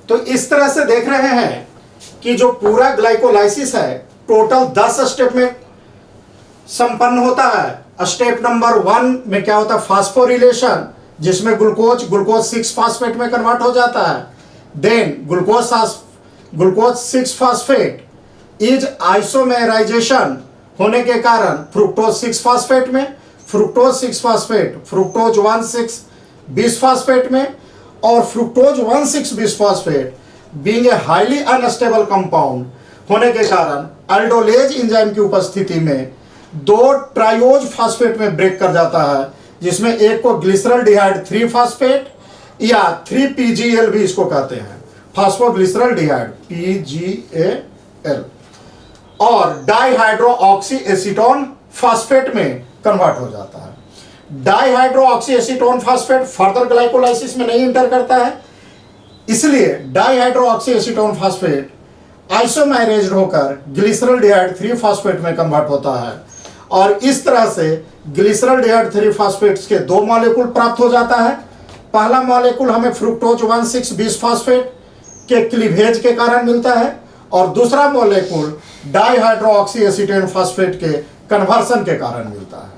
तो इस तरह से देख रहे हैं कि जो पूरा ग्लाइकोलाइसिस है टोटल 10 स्टेप में संपन्न होता है। स्टेप नंबर 1 में क्या होता है, फास्फोरिलेशन, जिसमें ग्लूकोज 6 फास्फेट में कन्वर्ट हो जाता है। Then glucose 6 phosphate is isomerization होने के कारण फ्रुक्टोज 6 फास्फेट में, fructose 6 phosphate fructose 1,6 bis phosphate में, और fructose 1,6 bis phosphate being a highly unstable compound होने के कारण अल्डोलेज एंजाइम की उपस्थिति में 2 ट्राइओज फास्फेट में ब्रेक कर जाता है, जिसमें एक को ग्लिसरॉल्डिहाइड 3 फास्फेट या 3PGL भी इसको कहते हैं, फास्फोग्लिसरॉल्डिहाइड PGAL, और डाइहाइड्रोऑक्सी एसीटोन फास्फेट में कन्वर्ट हो जाता है। Dihydroxy acetone phosphate further glycolysis में नहीं इंटर करता है, इसलिए डाइहाइड्रोऑक्सी एसीटोन फास्फेट आइसोमेराइज्ड होकर ग्लिसरॉल्डिहाइड 3 फास्फेट में कन्वर्ट होता है, और इस तरह से ग्लिसरॉल्डिहाइड 3 फास्फेट्स के 2 मॉलिक्यूल प्राप्त हो जाता है। पहला मॉलिक्यूल हमें फ्रुक्टोज 1,6 बिस फास्फेट के क्लीवेज के कारण मिलता है, और दूसरा मॉलिक्यूल डाइहाइड्रोऑक्सी एसीटोन फास्फेट के कन्वर्सन के कारण मिलता है।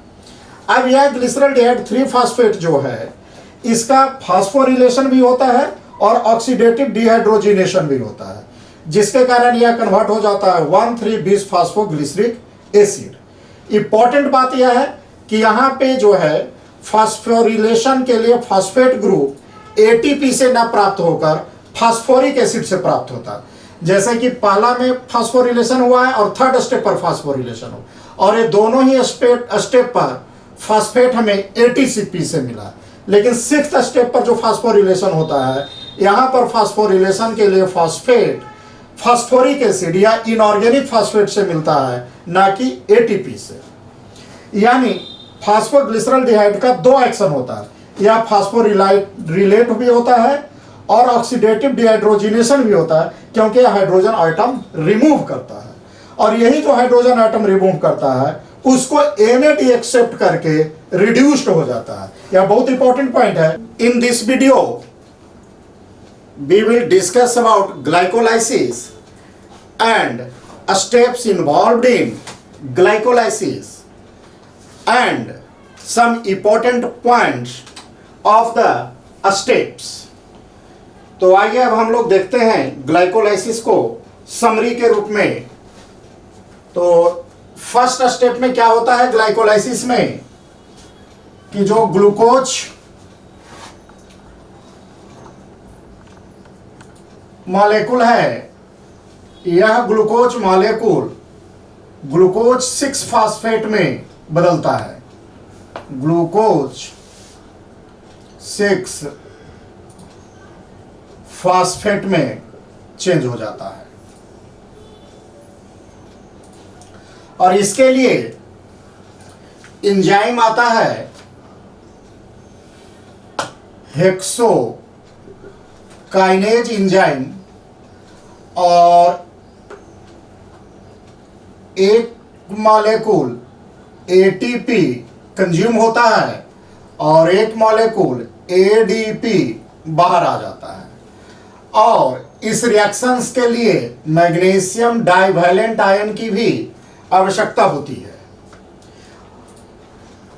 अब यह ग्लिसरॉल्डिहाइड 3 फास्फेट जो है इसका फास्फोरिलेशन भी होता है और ऑक्सीडेटिव डिहाइड्रोजिनेशन भी होता है, जिसके कारण यह कन्वर्ट हो जाता है 1,3 बिस फास्फोग्लिसरिक एसिड। इंपॉर्टेंट बात यह है कि यहाँ पे जो है फास्फोरिलेशन के लिए फास्फेट ग्रुप एटीपी से न प्राप्त होकर फास्फोरिक एसिड से प्राप्त होता है, जैसे कि पहला में फास्फोरिलेशन हुआ है और थर्ड स्टेप पर फास्फोरिलेशन हो, और ये दोनों ही स्टेप पर फास्फेट हमें एटीपी से मिला। लेकिन 6th स्टेप पर जो फास्फोरिलेशन होता है, यहाँ पर फास्फोरिलेशन के लिए फास्फेट फास्फोरिक एसिड या इनऑर्गेनिक फास्फेट से मिलता है, ना कि एटीपी से। यानी फास्फोग्लिसरॉल्डिहाइड का 2 एक्शन होता है, या फास्फोरिलेट भी होता है और ऑक्सीडेटिव डिहाइड्रोजिनेशन भी होता है, क्योंकि यह हाइड्रोजन आइटम रिमूव करता है, और यही जो हाइड्रोजन आइटम रिमूव करता है उसको NAD एक्सेप्ट करके रिड्यूस्ड हो जाता है। यह बहुत इंपॉर्टेंट पॉइंट है। In this video we will discuss about glycolysis and steps involved in glycolysis and some important points of the steps. तो आइए अब हम लोग देखते हैं ग्लाइकोलाइसिस को समरी के रूप में। तो फर्स्ट स्टेप में क्या होता है ग्लाइकोलाइसिस में, कि जो ग्लूकोज मॉलिक्यूल है, यह ग्लूकोज मॉलिक्यूल ग्लूकोज 6 फास्फेट में बदलता है, ग्लूकोज 6 फास्फेट में चेंज हो जाता है। और इसके लिए एंजाइम आता है हेक्सोकाइनेज एंजाइम, और एक मॉलिक्यूल एटीपी कंज्यूम होता है और एक मॉलिक्यूल एडीपी बाहर आ जाता है, और इस रिएक्शंस के लिए मैग्नीशियम डाइवैलेंट आयन की भी आवश्यकता होती है।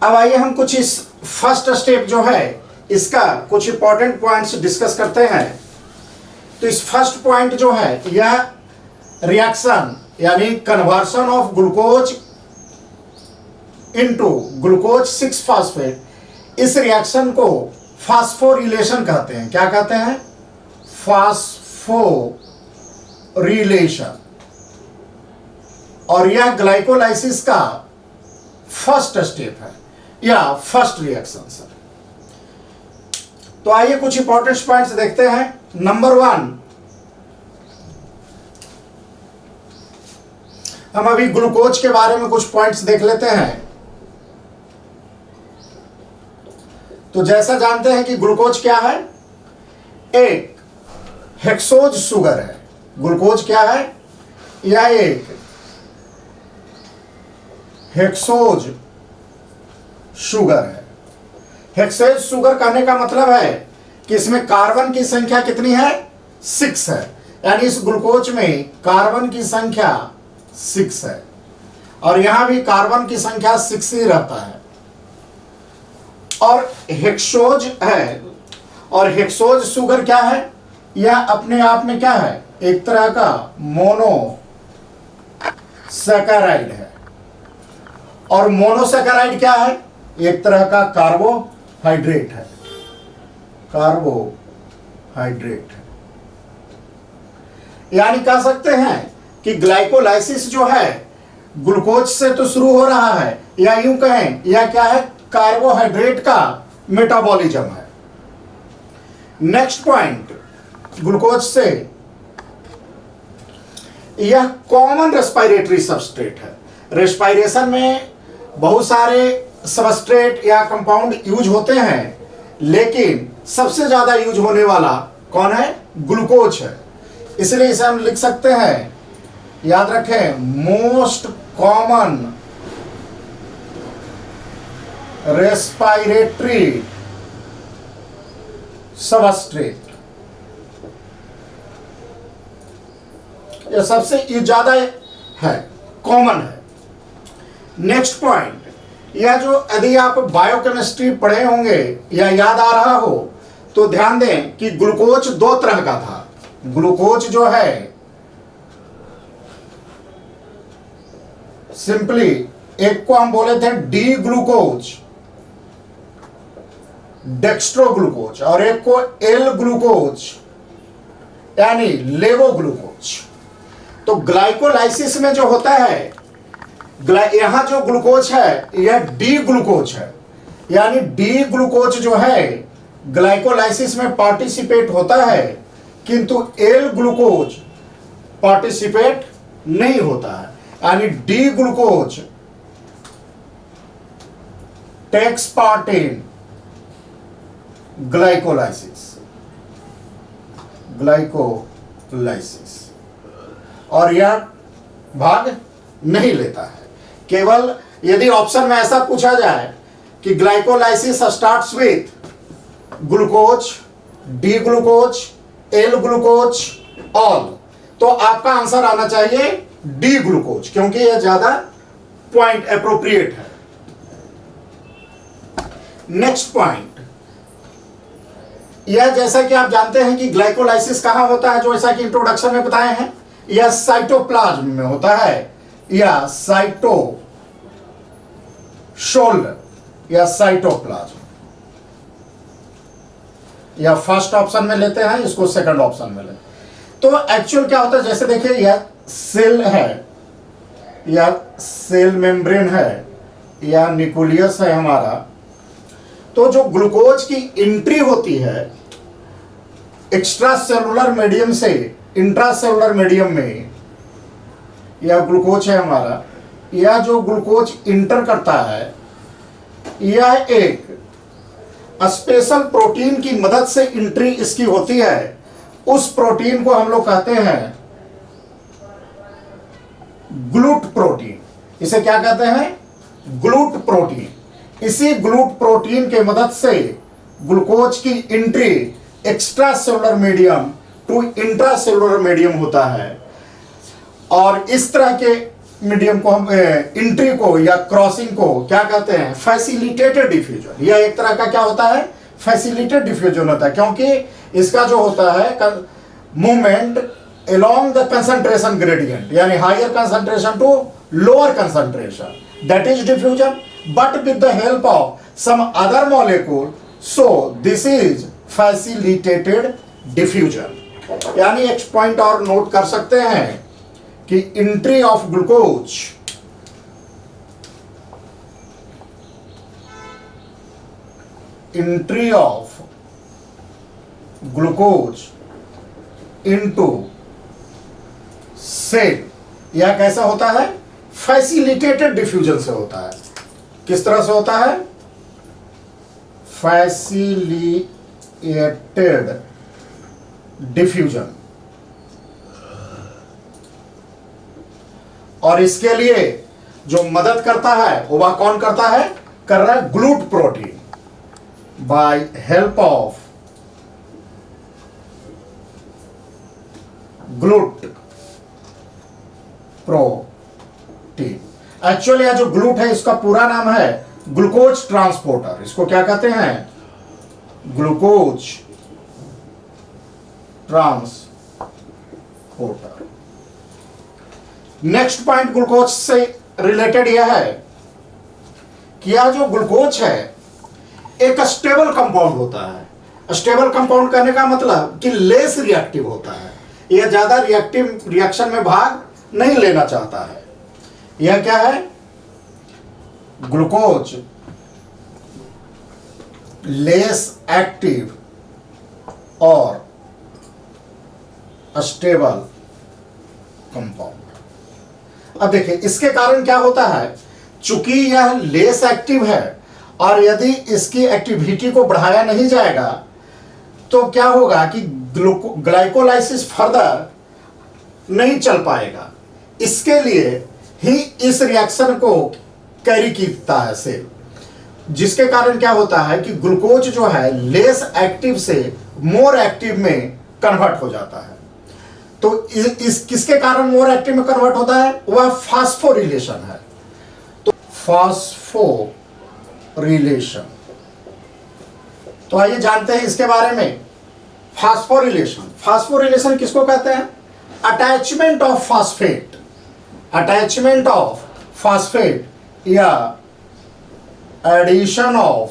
अब आइए हम कुछ इस फर्स्ट स्टेप जो है इसका कुछ इंपॉर्टेंट पॉइंट्स डिस्कस करते हैं। तो इस फर्स्ट पॉइंट जो है यह रिएक्शन यानी conversion of glucose into glucose 6 phosphate, इस रिएक्शन को फास्फोरिलेशन कहते हैं। क्या कहते हैं? फास्फोरिलेशन। और यह ग्लाइकोलाइसिस का फर्स्ट स्टेप है या फर्स्ट रिएक्शन सर। तो आइए कुछ इंपॉर्टेंट पॉइंट्स देखते हैं। नंबर 1, हम अभी ग्लूकोज के बारे में कुछ पॉइंट्स देख लेते हैं। तो जैसा जानते हैं कि ग्लूकोज क्या है, एक हेक्सोज शुगर है। ग्लूकोज क्या है? यह एक हेक्सोज शुगर है। हेक्सेज शुगर कहने का मतलब है कि इसमें कार्बन की संख्या कितनी है? 6 है, यानी इस ग्लूकोज में कार्बन की संख्या 6 है और यहां भी कार्बन की संख्या 6 ही रहता है। और हेक्सोज है, और हेक्सोज शुगर क्या है? यह अपने आप में क्या है? एक तरह का मोनोसैकेराइड है। और मोनोसैकेराइड क्या है? एक तरह का कार्बोहाइड्रेट है, कार्बोहाइड्रेट है। यानी कह सकते हैं कि ग्लाइकोलाइसिस जो है ग्लूकोज से तो शुरू हो रहा है, या यूं कहें यह क्या है? कार्बोहाइड्रेट का मेटाबॉलिज्म है। नेक्स्ट पॉइंट, ग्लूकोज से यह कॉमन रेस्पिरेटरी सबस्ट्रेट है। रेस्पिरेशन में बहुत सारे सबस्ट्रेट या कंपाउंड यूज होते हैं, लेकिन सबसे ज्यादा यूज होने वाला कौन है? ग्लूकोज है। इसलिए इसे हम लिख सकते हैं, याद रखें, मोस्ट कॉमन रेस्पिरेटरी सबस्ट्रेट। यह सबसे ज्यादा है, कॉमन है। नेक्स्ट पॉइंट, यह जो यदि आप बायोकेमिस्ट्री पढ़े होंगे या याद आ रहा हो तो ध्यान दें कि ग्लूकोज 2 तरह का था। ग्लूकोज जो है सिंपली एक को हम बोले थे डी ग्लूकोज, डेक्स्ट्रो ग्लूकोज, और एक को एल ग्लूकोज यानी लेवो ग्लूकोज। तो ग्लाइकोलाइसिस में जो होता है, यहां जो ग्लूकोज है यह डी ग्लूकोज है, यानी डी ग्लूकोज जो है ग्लाइकोलाइसिस में पार्टिसिपेट होता है, किंतु एल ग्लूकोज पार्टिसिपेट नहीं होता है। यानी D glucose takes part in glycolysis, और यह भाग नहीं लेता है। केवल यदि ऑप्शन में ऐसा पूछा जाए कि glycolysis starts with glucose, D glucose, L glucose, all, तो आपका आंसर आना चाहिए डी ग्लूकोज, क्योंकि यह ज्यादा पॉइंट एप्रोप्रिएट है। नेक्स्ट पॉइंट, यह जैसा कि आप जानते हैं कि ग्लाइकोलाइसिस कहां होता है, जो ऐसा कि इंट्रोडक्शन में बताए हैं, यह साइटोप्लाज्म में होता है, या साइटोसोल या साइटोप्लाज्म, या फर्स्ट ऑप्शन में लेते हैं, इसको सेकंड ऑप्शन में लेते हैं। तो एक्चुअल क्या होता है, जैसे देखिए यह सेल है, या सेल मेम्ब्रेन है, या न्यूक्लियस है हमारा। तो जो ग्लूकोज की एंट्री होती है एक्स्ट्रा सेलुलर मीडियम से इंट्रासेलुलर मीडियम में, यह ग्लूकोज है हमारा, यह जो ग्लूकोज इंटर करता है यह एक स्पेशल प्रोटीन की मदद से एंट्री इसकी होती है। उस प्रोटीन को हम लोग कहते हैं ग्लूट प्रोटीन। इसे क्या कहते हैं? GLUT protein. इसी ग्लूट प्रोटीन के मदद से ग्लूकोज की entry extra cellular medium to intracellular medium होता है, और इस तरह के मीडियम को हम एंट्री को या क्रॉसिंग को क्या कहते हैं? Facilitated diffusion. यह एक तरह का क्या होता है? फैसिलिटेटेड डिफ्यूजन होता है, क्योंकि इसका जो होता है movement along the concentration gradient, यानी higher concentration to lower concentration, that is diffusion, but with the help of some other molecule, so this is facilitated diffusion। यानी एक पॉइंट और नोट कर सकते हैं कि entry of glucose into cell, यह कैसा होता है? फैसिलिटेटेड डिफ्यूजन से होता है। किस तरह से होता है? Facilitated diffusion. और इसके लिए जो मदद करता है वह कौन करता है? कर रहा है GLUT protein, by help of GLUT protein. Actually यह जो ग्लूट है इसका पूरा नाम है ग्लूकोज ट्रांसपोर्टर। इसको क्या कहते हैं? Glucose transporter. Next point glucose से रिलेटेड यह है कि यह जो ग्लूकोज है एक स्टेबल कंपाउंड होता है। स्टेबल कंपाउंड कहने का मतलब कि लेस रिएक्टिव होता है, यह ज्यादा रिएक्टिव रिएक्शन में भाग नहीं लेना चाहता है। यह क्या है? ग्लूकोज लेस एक्टिव और स्टेबल कंपाउंड। अब देखिए इसके कारण क्या होता है, चूंकि यह लेस एक्टिव है और यदि इसकी एक्टिविटी को बढ़ाया नहीं जाएगा तो क्या होगा कि ग्लाइकोलाइसिस फर्दर नहीं चल पाएगा। इसके लिए ही इस रिएक्शन को कैरी करता है सेल, जिसके कारण क्या होता है कि ग्लूकोज जो है लेस एक्टिव से मोर एक्टिव में कन्वर्ट हो जाता है। तो इस किसके कारण मोर एक्टिव में कन्वर्ट होता है? वह फास्फोरिलेशन है। तो फास्फोरिलेशन, तो आइए जानते हैं इसके बारे में। फास्फोरिलेशन किसको कहते हैं? Attachment of phosphate, attachment of phosphate या addition of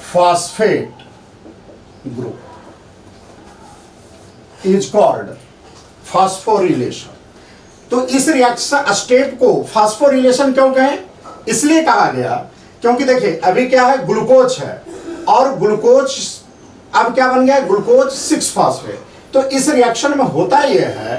phosphate group is called phosphorylation. तो इस रिएक्शन स्टेप को फास्फोरिलेशन क्यों कहें? इसलिए कहा गया क्योंकि देखिए अभी क्या है, ग्लूकोज है और ग्लूकोज अब क्या बन गया? Glucose 6 phosphate. तो इस रिएक्शन में होता यह है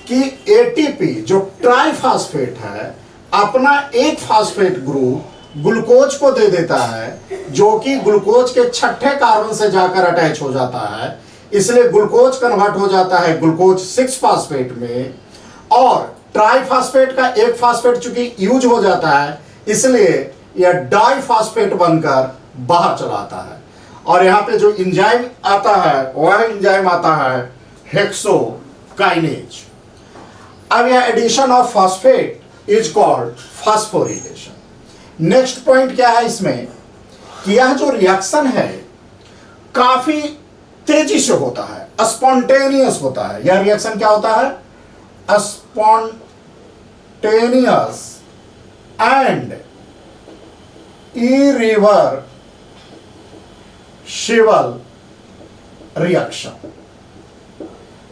कि एटीपी जो ट्राइफॉस्फेट है अपना एक फास्फेट ग्रुप ग्लूकोज को दे देता है, जो कि ग्लूकोज के छठे कार्बन से जाकर अटैच हो जाता है। इसलिए ग्लूकोज कन्वर्ट हो जाता है ग्लूकोज 6 फास्फेट में, और ट्राइफॉस्फेट का एक फास्फेट चूंकि यूज हो जाता है इसलिए यह डाइफॉस्फेट बनकर बाहर चला आता है। और यहां पे जो एंजाइम आता है वह एंजाइम आता है हेक्सोकाइनेज। अब यह addition of phosphate is called phosphorylation. Next point क्या है इसमें कि यह जो रिएक्शन है काफी तेजी से होता है, स्पॉन्टेनियस होता है। यह रिएक्शन क्या होता है? Spontaneous and irreversible reaction.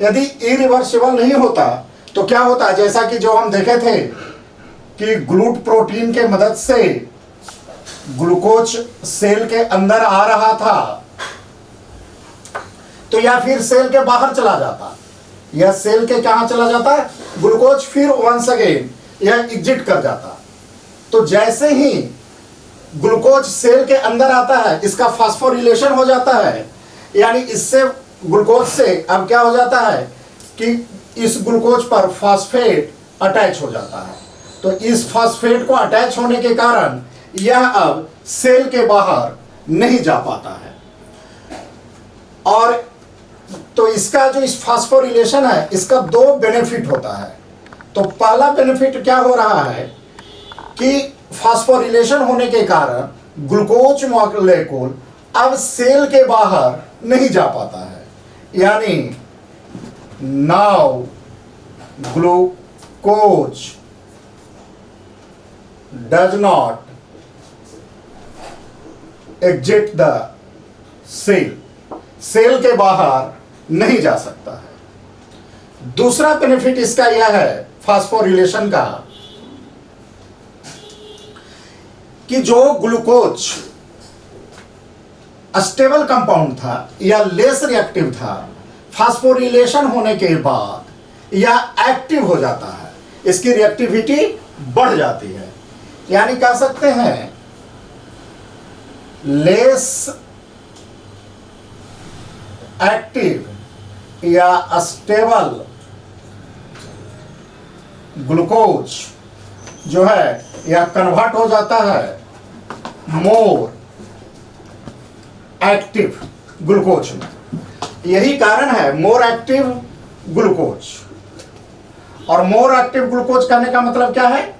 यदि इरिवर्सिबल नहीं होता तो क्या होता है, जैसा कि जो हम देखे थे कि ग्लूट प्रोटीन के मदद से ग्लूकोज सेल के अंदर आ रहा था तो यह फिर सेल के बाहर चला जाता, यह सेल के कहां चला जाता है? ग्लूकोज फिर वंस अगेन यह एग्जिट कर जाता। तो जैसे ही ग्लूकोज सेल के अंदर आता है इसका फास्फोरिलेशन हो जाता है, यानी इससे ग्लूकोज से अब क्या हो जाता है कि इस ग्लूकोज पर फास्फेट अटैच हो जाता है। तो इस फास्फेट को अटैच होने के कारण यह अब सेल के बाहर नहीं जा पाता है। और तो इसका जो इस फास्फोरिलेशन है इसका 2 बेनिफिट होता है। तो पहला बेनिफिट क्या हो रहा है कि फास्फोरिलेशन होने के कारण ग्लूकोज मॉलिक्यूल अब सेल के बाहर नहीं जा पाता है, यानी now glucose does not exit the cell, cell के बाहर नहीं जा सकता है। दूसरा बेनिफिट इसका यह है फास्फोरिलेशन का कि जो ग्लूकोज स्टेबल कंपाउंड था या लेस रिएक्टिव था, फास्फोरिलेशन होने के बाद यह एक्टिव हो जाता है, इसकी रिएक्टिविटी बढ़ जाती है। यानी कह सकते हैं लेस एक्टिव या स्टेबल ग्लूकोज जो है यह कन्वर्ट हो जाता है मोर एक्टिव ग्लूकोज में। यही कारण है मोर एक्टिव ग्लूकोज। और मोर एक्टिव ग्लूकोज कहने का मतलब क्या है?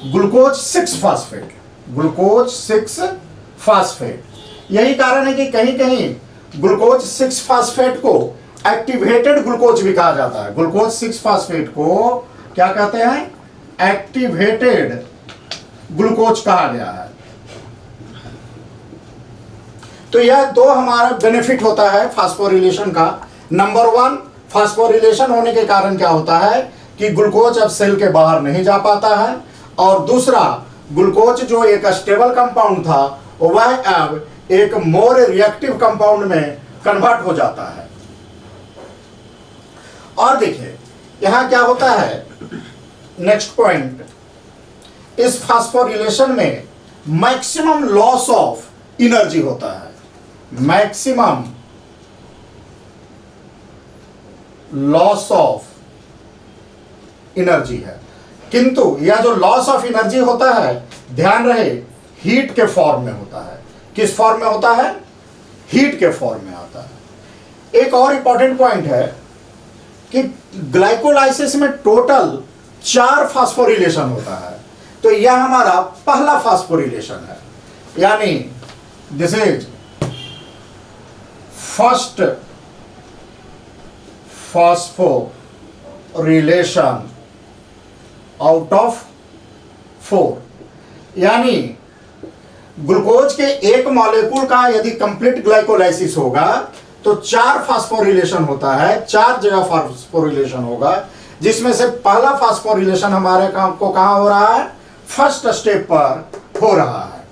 Glucose 6 phosphate, glucose 6 phosphate. यही कारण है कि कहीं कहीं ग्लूकोज 6 फास्फेट को एक्टिवेटेड ग्लूकोज भी कहा जाता है। ग्लूकोज 6 फास्फेट को क्या कहते हैं? एक्टिवेटेड ग्लूकोज कहा गया है। तो यह दो हमारा बेनिफिट होता है फास्फोरिलेशन का। नंबर 1, फास्फोरिलेशन होने के कारण क्या होता है कि ग्लूकोज अब सेल के बाहर नहीं जा पाता है, और दूसरा, ग्लूकोज जो एक स्टेबल कंपाउंड था वह अब एक मोर रिएक्टिव कंपाउंड में कन्वर्ट हो जाता है। और देखिए यहां क्या होता है, नेक्स्ट पॉइंट, इस फास्फोरिलेशन में मैक्सिमम लॉस ऑफ एनर्जी होता है, मैक्सिमम लॉस ऑफ एनर्जी है। किंतु यह जो लॉस ऑफ एनर्जी होता है, ध्यान रहे, हीट के फॉर्म में होता है। किस फॉर्म में होता है? हीट के फॉर्म में आता है। एक और इंपॉर्टेंट पॉइंट है कि ग्लाइकोलाइसिस में टोटल 4 फास्फोरिलेशन होता है। तो यह हमारा पहला फास्फोरिलेशन है, यानी this is first phosphorylation out of 4। यानी ग्लूकोज के एक मॉलिक्यूल का यदि कंप्लीट ग्लाइकोलाइसिस होगा तो 4 फास्फोरिलेशन होता है, 4 जगह फास्फोरिलेशन होगा, जिसमें से पहला फास्फोरिलेशन हमारे को कहां हो रहा है? फर्स्ट स्टेप पर हो रहा है।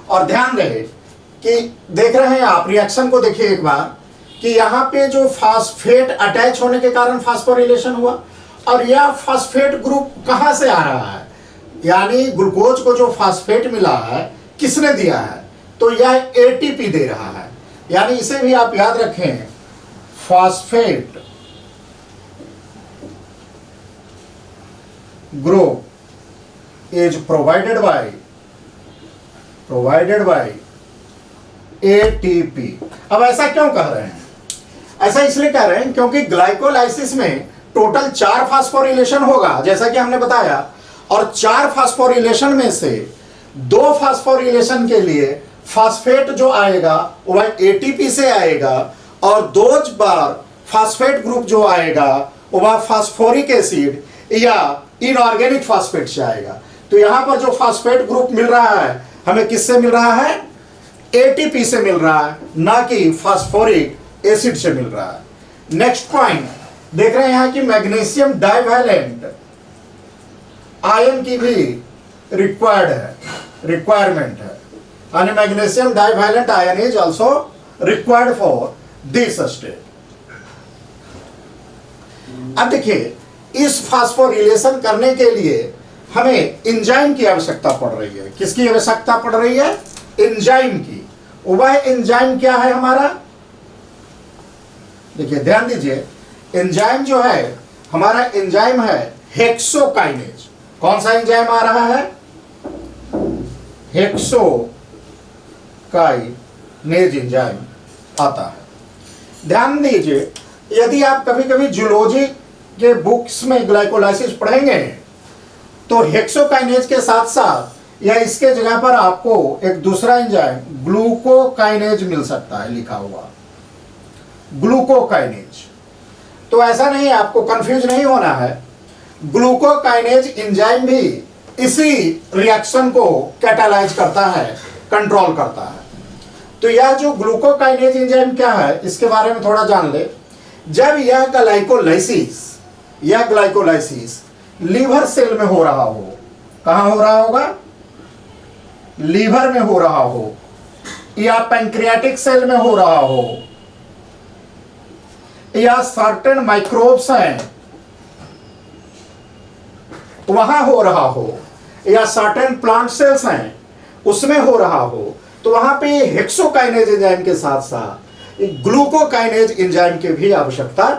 और ध्यान रहे कि देख रहे हैं आप, रिएक्शन को देखिए एक बार, कि यहां पे जो फास्फेट अटैच होने के कारण फास्फोरिलेशन हुआ, और यह फास्फेट ग्रुप कहां से आ रहा है? यानी ग्लूकोज को जो फास्फेट मिला है किसने दिया है? तो यह एटीपी दे रहा है। यानी इसे भी आप याद रखें, phosphate group is provided by ATP. अब ऐसा क्यों कह रहे हैं? ऐसा इसलिए कह रहे हैं क्योंकि ग्लाइकोलाइसिस में टोटल 4 फास्फोरिलेशन होगा, जैसा कि हमने बताया, और 4 फास्फोरिलेशन में से 2 फास्फोरिलेशन के लिए फास्फेट जो आएगा वह एटीपी से आएगा, और 2 बार फास्फेट ग्रुप जो आएगा वह फास्फोरिक एसिड या इनऑर्गेनिक फास्फेट से आएगा। तो यहां पर जो फास्फेट ग्रुप मिल रहा है हमें किससे मिल रहा है? एटीपी से मिल रहा है, ना कि फास्फोरिक एसिड से मिल रहा है। नेक्स्ट पॉइंट देख रहे हैं कि मैग्नीशियम डाइवैलेंट आयन की भी रिक्वायरमेंट है, यानी magnesium divalent ion is also required for this step. अब देखिए, इस फास्फोरिलेशन करने के लिए हमें एंजाइम की आवश्यकता पड़ रही है। किसकी आवश्यकता पड़ रही है? एंजाइम की। वह एंजाइम क्या है हमारा? देखिए ध्यान दीजिए, एंजाइम जो है हमारा, एंजाइम है हेक्सोकाइनेज। कौन सा एंजाइम आ रहा है? हेक्सोकाइनेज एंजाइम आता है। ध्यान दीजिए, यदि आप कभी कभी जूलॉजी के बुक्स में ग्लाइकोलाइसिस पढ़ेंगे तो हेक्सोकाइनेज के साथ साथ या इसके जगह पर आपको एक दूसरा एंजाइम ग्लूकोकाइनेज मिल सकता है लिखा हुआ, ग्लूकोकाइनेज। तो ऐसा नहीं, आपको कंफ्यूज नहीं होना है। ग्लूकोकाइनेज एंजाइम भी इसी रिएक्शन को कैटालाइज करता है, कंट्रोल करता है। तो यह जो ग्लूकोकाइनेज एंजाइम क्या है इसके बारे में थोड़ा जान ले। जब यह ग्लाइकोलाइसिस लीवर सेल में हो रहा हो, कहां हो रहा होगा? लीवर में हो रहा हो, या पैंक्रियाटिक सेल में हो रहा हो, या सर्टेन माइक्रोब्स हैं वहां हो रहा हो, या सर्टेन प्लांट सेल्स हैं उसमें हो रहा हो, तो वहां पे हेक्सोकाइनेज एंजाइम के साथ साथ ग्लूकोकाइनेज एंजाइम की भी आवश्यकता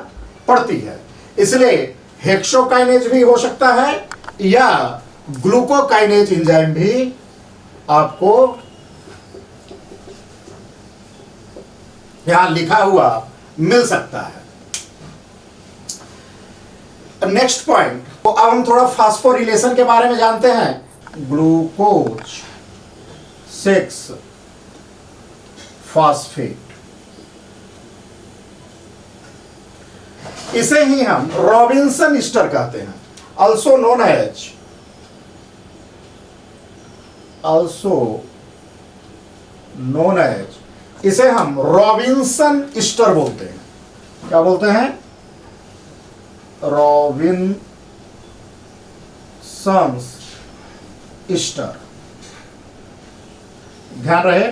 पड़ती है। इसलिए हेक्सोकाइनेज भी हो सकता है या ग्लूकोकाइनेज एंजाइम भी आपको यहां लिखा हुआ मिल सकता है। नेक्स्ट पॉइंट, तो अब हम थोड़ा फास्फोरिलेशन के बारे में जानते हैं। ग्लूकोज 6 फास्फेट, इसे ही हम रॉबिन्सन ईस्टर कहते हैं, ऑल्सो नोन एज, इसे हम रॉबिन्सन ईस्टर बोलते हैं। क्या बोलते हैं? Robinson Easter. ध्यान रहे,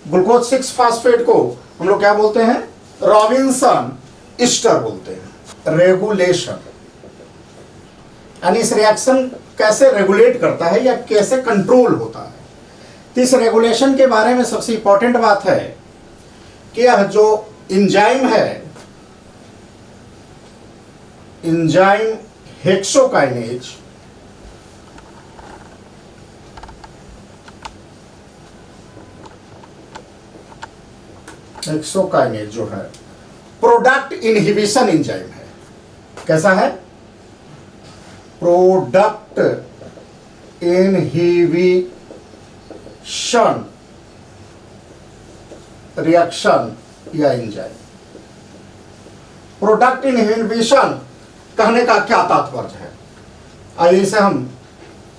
ग्लूकोज 6 फास्फेट को हम लोग क्या बोलते हैं? रॉबिन्सन ईस्टर बोलते हैं। रेगुलेशन, यानी इस रिएक्शन कैसे रेगुलेट करता है या कैसे कंट्रोल होता है। तो इस रेगुलेशन के बारे में सबसे इंपॉर्टेंट बात है कि यह जो एंजाइम है, एंजाइम हेक्सोकाइनेज, हेक्सोकाइनेज जो है प्रोडक्ट इनहिबिशन एंजाइम है। कैसा है? प्रोडक्ट इनहिबिशन रिएक्शन या एंजाइम। प्रोडक्ट इनहिबिशन कहने का क्या तात्पर्य है, आइए इसे हम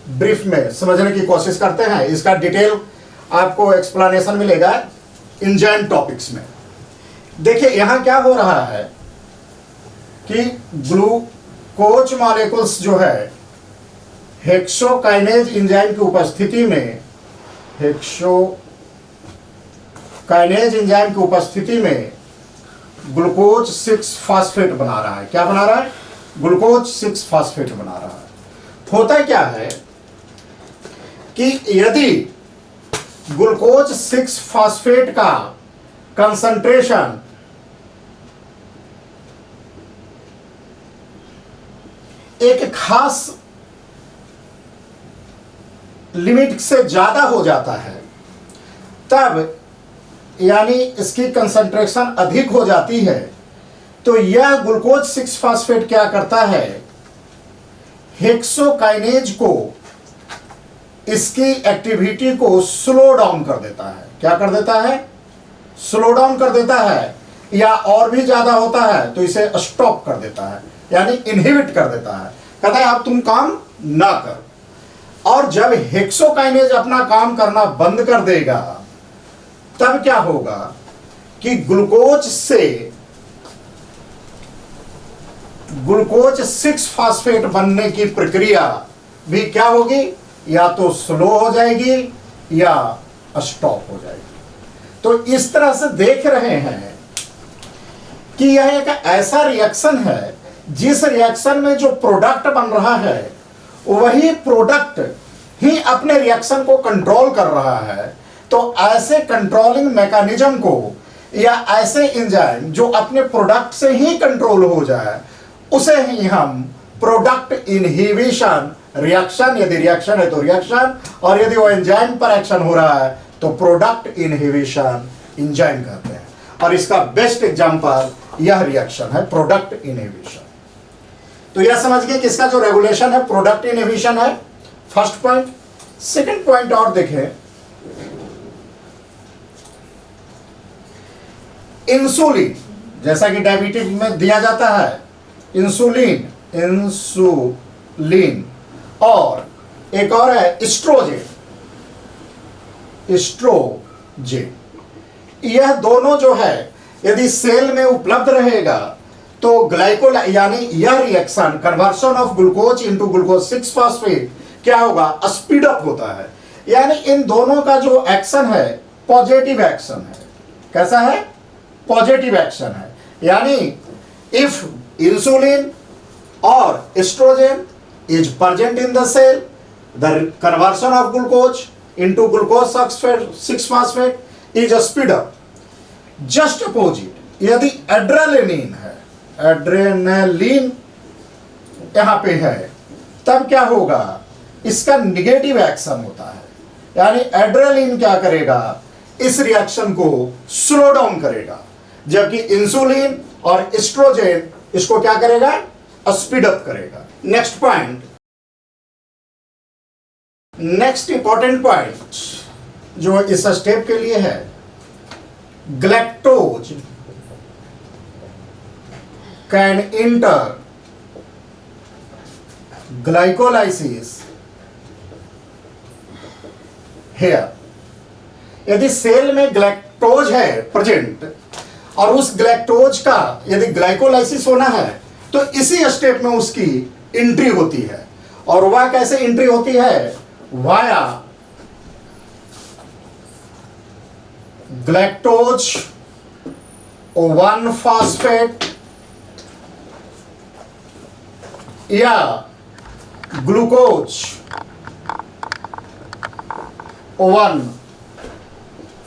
ब्रीफ में समझने की कोशिश करते हैं। इसका डिटेल आपको एक्सप्लेनेशन मिलेगा एंजाइम टॉपिक्स में। देखिए यहां क्या हो रहा है कि ग्लूकोज मॉलिक्यूल्स जो है हेक्सोकाइनेज एंजाइम की उपस्थिति में, हेक्सोकाइनेज एंजाइम की उपस्थिति में ग्लूकोज 6 फास्फेट बना रहा है। क्या बना रहा है? ग्लूकोज 6 फास्फेट बना रहा है। होता क्या है कि यदि ग्लूकोज 6 फास्फेट का कंसंट्रेशन एक खास लिमिट से ज्यादा हो जाता है, तब यानी इसकी कंसंट्रेशन अधिक हो जाती है, तो यह ग्लूकोज 6 फास्फेट क्या करता है? हेक्सोकाइनेज को, इसकी एक्टिविटी को स्लो डाउन कर देता है। क्या कर देता है? स्लो डाउन कर देता है, या और भी ज्यादा होता है तो इसे स्टॉप कर देता है, यानी इनहिबिट कर देता है। कहता है अब तुम काम ना कर। और जब हेक्सोकाइनेज अपना काम करना बंद कर देगा, तब क्या होगा कि ग्लूकोज 6 फास्फेट बनने की प्रक्रिया भी क्या होगी? या तो स्लो हो जाएगी या स्टॉप हो जाएगी। तो इस तरह से देख रहे हैं कि यह एक ऐसा रिएक्शन है जिस रिएक्शन में जो प्रोडक्ट बन रहा है वही प्रोडक्ट ही अपने रिएक्शन को कंट्रोल कर रहा है। तो ऐसे कंट्रोलिंग मैकेनिज्म को या ऐसे एंजाइम जो अपने प्रोडक्ट से ही कंट्रोल हो जाए, उसे ही हम प्रोडक्ट इनहिबिशन रिएक्शन, यदि रिएक्शन है तो रिएक्शन, और यदि वो एंजाइम पर एक्शन हो रहा है तो प्रोडक्ट इनहिबिशन एंजाइम कहते हैं। और इसका बेस्ट एग्जांपल यह रिएक्शन है, प्रोडक्ट इनहिबिशन। तो यह समझ गए कि इसका जो रेगुलेशन है प्रोडक्ट इनहिबिशन है, फर्स्ट पॉइंट। सेकंड पॉइंट और देखें, इंसुलिन, जैसा कि डायबिटीज में दिया जाता है इंसुलिन, और एक और है एस्ट्रोजेन। यह दोनों जो है यदि सेल में उपलब्ध रहेगा तो ग्लाइकोल, यानी यह reaction conversion of glucose into glucose 6 phosphate क्या होगा? स्पीड अप होता है। यानी इन दोनों का जो एक्शन है पॉजिटिव एक्शन है। कैसा है? पॉजिटिव एक्शन है। यानी इफ इंसुलिन और oestrogen is present in the cell, the conversion of glucose into glucose 6 phosphate is a speed up. Just opposite, यदि एड्रेनालिन है, एड्रेनालिन यहाँ पे है, तब क्या होगा? इसका निगेटिव एक्शन होता है। यानी एड्रेनालिन क्या करेगा? इस रिएक्शन को स्लो डाउन करेगा। जबकि इंसुलिन और एस्ट्रोजन इसको क्या करेगा, स्पीड अप करेगा। Next point, next important point जो इस स्टेप के लिए है, galactose can enter glycolysis here. यदि सेल में ग्लैक्टोज है प्रेजेंट और उस ग्लैक्टोज का यदि ग्लाइकोलाइसिस होना है तो इसी स्टेप में उसकी एंट्री होती है। और वह कैसे एंट्री होती है, वाया ग्लैक्टोज 1 फास्फेट या ग्लूकोज 1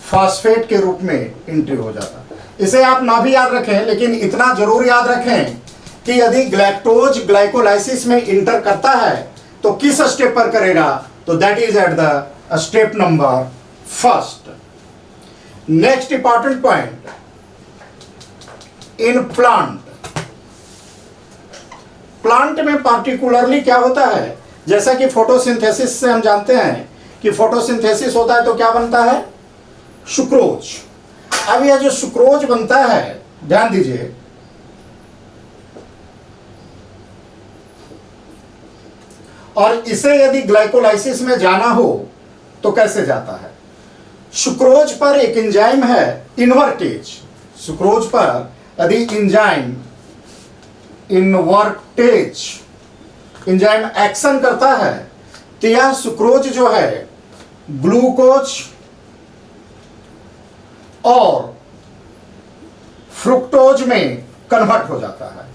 फास्फेट के रूप में एंट्री हो जाता है। इसे आप ना भी याद रखें, लेकिन इतना जरूर याद रखें कि यदि ग्लैक्टोज ग्लाइकोलाइसिस में इंटर करता है तो किस स्टेप पर करेगा, तो that is at the step number first. Next important point, in plant, plant में पार्टिकुलरली क्या होता है, जैसा कि फोटोसिंथेसिस से हम जानते हैं कि फोटोसिंथेसिस होता है तो क्या बनता है, सुक्रोज। अब यह जो सुक्रोज बनता है, ध्यान दीजिए, और इसे यदि ग्लाइकोलाइसिस में जाना हो तो कैसे जाता है, सुक्रोज पर एक एंजाइम है इन्वर्टेज। सुक्रोज पर यदि एंजाइम इन्वर्टेज एंजाइम एक्शन करता है तो यह सुक्रोज जो है ग्लूकोज और फ्रुक्टोज में कन्वर्ट हो जाता है।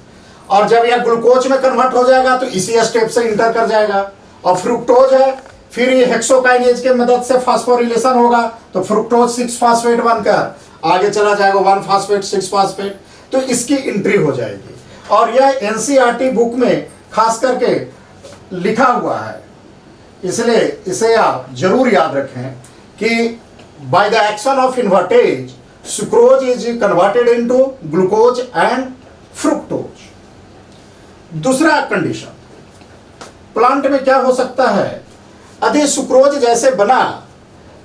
और जब यह ग्लूकोज में कन्वर्ट हो जाएगा तो इसी स्टेप से इंटर कर जाएगा। और फ्रुक्टोज है, फिर ये हेक्सोकाइनेज के मदद से फास्फोरिलेशन होगा तो फ्रुक्टोज 6 फास्फेट बनकर आगे चला जाएगा 1 फास्फेट 6 फास्फेट, तो इसकी एंट्री हो जाएगी। और यह एनसीईआरटी बुक में खास करके लिखा हुआ है, इसलिए इसे आप जरूर याद रखें कि by the action of invertase sucrose is converted into glucose and fructose. दूसरा कंडीशन, प्लांट में क्या हो सकता है, यदि सुक्रोज जैसे बना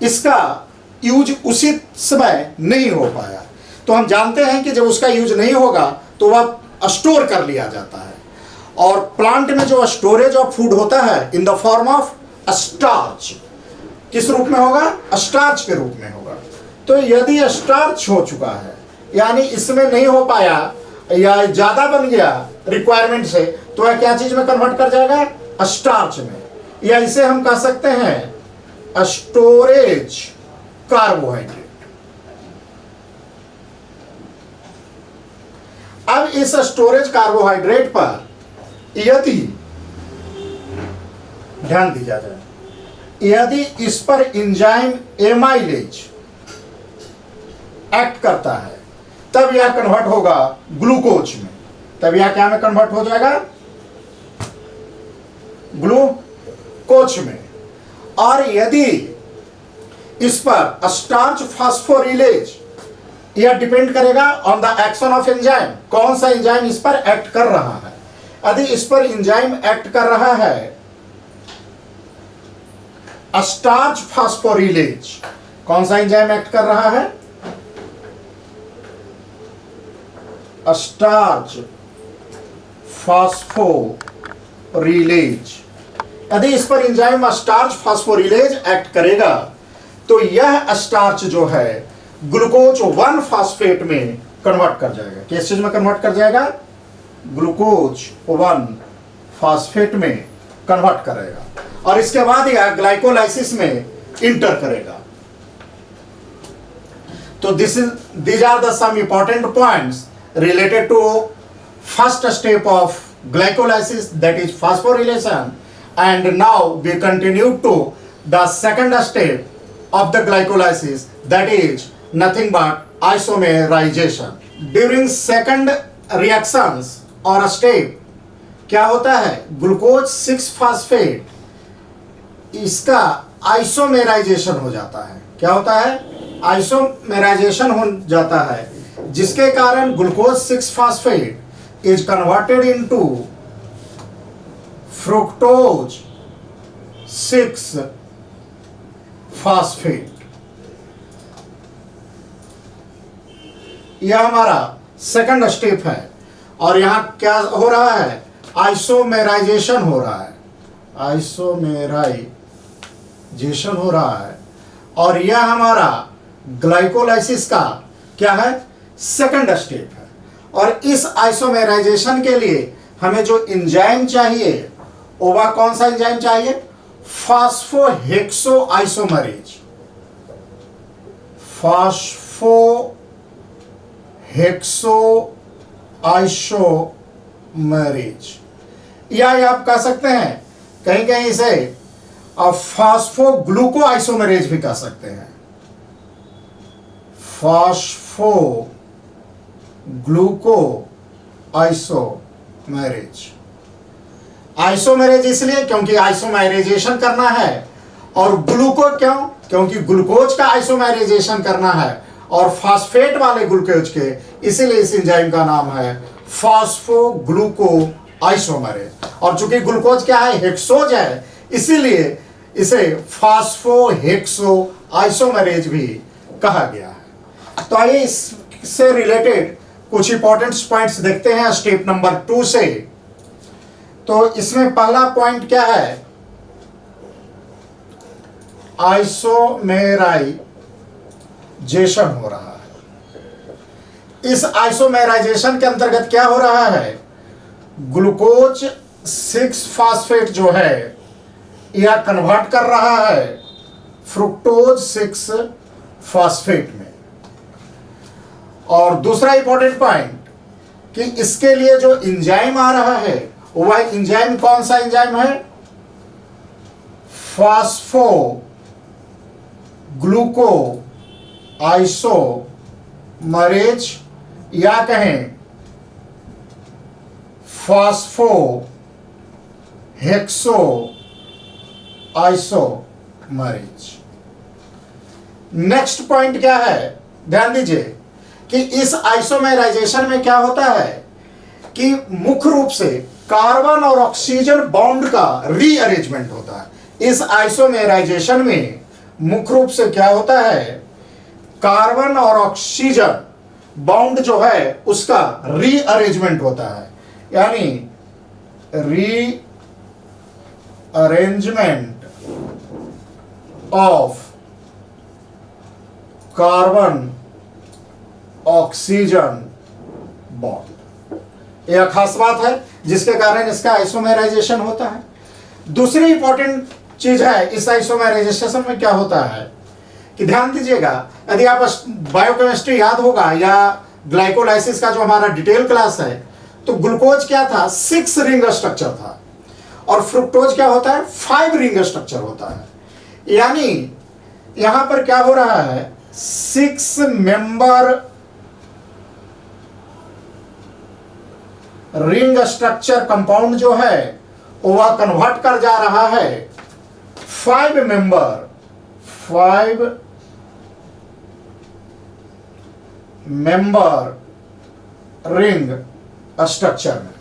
इसका यूज उसी समय नहीं हो पाया तो हम जानते हैं कि जब उसका यूज नहीं होगा तो वह स्टोर कर लिया जाता है। और प्लांट में जो स्टोरेज ऑफ फूड होता है in the form of starch, किस रूप में होगा, स्टार्च के रूप में होगा। तो यदि स्टार्च हो चुका है यानी इसमें नहीं हो पाया या ज्यादा बन गया रिक्वायरमेंट से, तो वह क्या चीज में कन्वर्ट कर जाएगा, स्टार्च में, या इसे हम कह सकते हैं स्टोरेज कार्बोहाइड्रेट। अब इस स्टोरेज कार्बोहाइड्रेट पर यदि ध्यान दिया जाए, यदि इस पर एंजाइम एमाइलेज एक्ट करता है तब यह कन्वर्ट होगा ग्लूकोज में, तब यह क्या में कन्वर्ट हो जाएगा, ग्लूकोज में। और यदि इस पर स्टार्च फास्फोरिलेज, यह डिपेंड करेगा on the action of enzyme, कौन सा एंजाइम इस पर एक्ट कर रहा है। यदि इस पर एंजाइम एक्ट कर रहा है स्टार्च फास्फोरिलेज, कौन सा एंजाइम एक्ट कर रहा है, स्टार्च फास्फोरिलेज। यदि इस पर एंजाइम स्टार्च फास्फोरिलेज एक्ट करेगा तो यह स्टार्च जो है ग्लूकोज 1 फास्फेट में कन्वर्ट कर जाएगा। किस चीज में कन्वर्ट कर जाएगा, ग्लूकोज 1 फास्फेट में कन्वर्ट करेगा और इसके बाद यह ग्लाइकोलाइसिस में इंटर करेगा। तो these are the some important points related to first step of glycolysis, that is phosphorylation, and now we continue to the second step of the glycolysis, that is nothing but isomerization. During second reactions or step क्या होता है, glucose 6 phosphate इसका isomerisation हो जाता है। क्या होता है, आइसोमेराइजेशन हो जाता है। जिसके कारण glucose 6 phosphate is converted into fructose 6 phosphate. यह हमारा सेकंड स्टेप है और यहां क्या हो रहा है, आइसोमेराइजेशन हो रहा है, आइसोमेराइजेशन हो रहा है। और यह हमारा ग्लाइकोलाइसिस का क्या है, सेकंड स्टेप है। और इस आइसोमेराइजेशन के लिए हमें जो एंजाइम चाहिए वह कौन सा एंजाइम चाहिए, फास्फोहेक्सो आइसोमरेज, फास्फोहेक्सो आइसोमरेज, या आप कह सकते हैं कहीं कहीं इसे फास्फोग्लूको आइसोमरेज भी कह सकते हैं, फास्फोग्लूको आइसोमरेज। आइसोमरेज इसलिए क्योंकि आइसोमेराइजेशन करना है, और ग्लूको क्यों, क्योंकि ग्लूकोज का आइसोमेराइजेशन करना है और फास्फेट वाले ग्लूकोज के, इसीलिए इस एंजाइम का नाम है फास्फोग्लूको आइसोमरेज। और चूंकि ग्लूकोज क्या है, हेक्सोज है, इसीलिए इसे फास्फोहेक्सो आइसोमरेज भी कहा गया है। तो आइए इससे रिलेटेड कुछ इंपॉर्टेंट पॉइंट्स देखते हैं स्टेप नंबर 2 से। तो इसमें पहला पॉइंट क्या है, आइसोमेराइजेशन हो रहा है। इस आइसोमेराइजेशन के अंतर्गत क्या हो रहा है, ग्लूकोज 6 फास्फेट जो है यह कन्वर्ट कर रहा है फ्रुक्टोज 6 फास्फेट में। और दूसरा इंपॉर्टेंट पॉइंट कि इसके लिए जो एंजाइम आ रहा है वह एंजाइम कौन सा एंजाइम है, फास्फोग्लूको आइसोमरेज, या कहें फास्फोहेक्सो आइसोमरेज। नेक्स्ट पॉइंट क्या है, ध्यान दीजिए कि इस आइसोमेराइजेशन में क्या होता है कि मुख्य रूप से कार्बन और ऑक्सीजन बॉन्ड का रीअरेंजमेंट होता है। इस आइसोमेराइजेशन में मुख्य रूप से क्या होता है, कार्बन और ऑक्सीजन बॉन्ड जो है उसका रीअरेंजमेंट होता है, यानी rearrangement of carbon oxygen bond. यह खास बात है जिसके कारण इसका आइसोमेराइजेशन होता है। दूसरी इंपॉर्टेंट चीज है इस आइसोमेराइजेशन में क्या होता है कि ध्यान दीजिएगा, यदि आप बायोकेमिस्ट्री याद होगा या ग्लाइकोलाइसिस का जो हमारा डिटेल क्लास है, तो ग्लूकोज क्या था, 6 रिंग स्ट्रक्चर था, और फ्रुक्टोज क्या होता है, 5 रिंग स्ट्रक्चर होता है। यानी यहां पर क्या हो रहा है, 6 मेंबर रिंग स्ट्रक्चर कंपाउंड जो है वह कन्वर्ट कर जा रहा है 5 मेंबर रिंग स्ट्रक्चर में।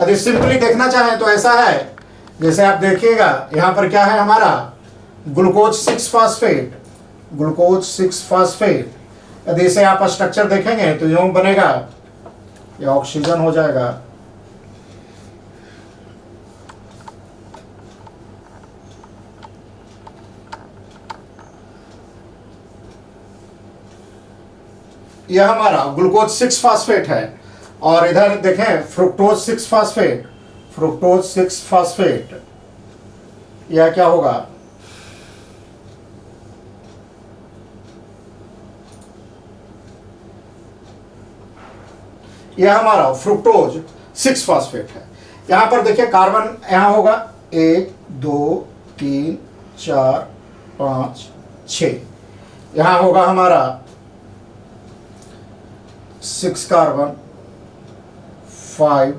यदि सिंपली देखना चाहें तो ऐसा है, जैसे आप देखिएगा यहां पर क्या है हमारा ग्लूकोज 6 फास्फेट। यदि इसे आप स्ट्रक्चर देखेंगे तो यूं बनेगा, यह ऑक्सीजन हो जाएगा, यह हमारा ग्लूकोज 6 फास्फेट है, और इधर देखें फ्रुक्टोज 6 फास्फेट, यह क्या होगा, यह हमारा फ्रुक्टोज 6 फास्फेट है। यहां पर देखिए कार्बन यहां होगा 1 2 3 4 5 6, यहां होगा हमारा 6 कार्बन, 5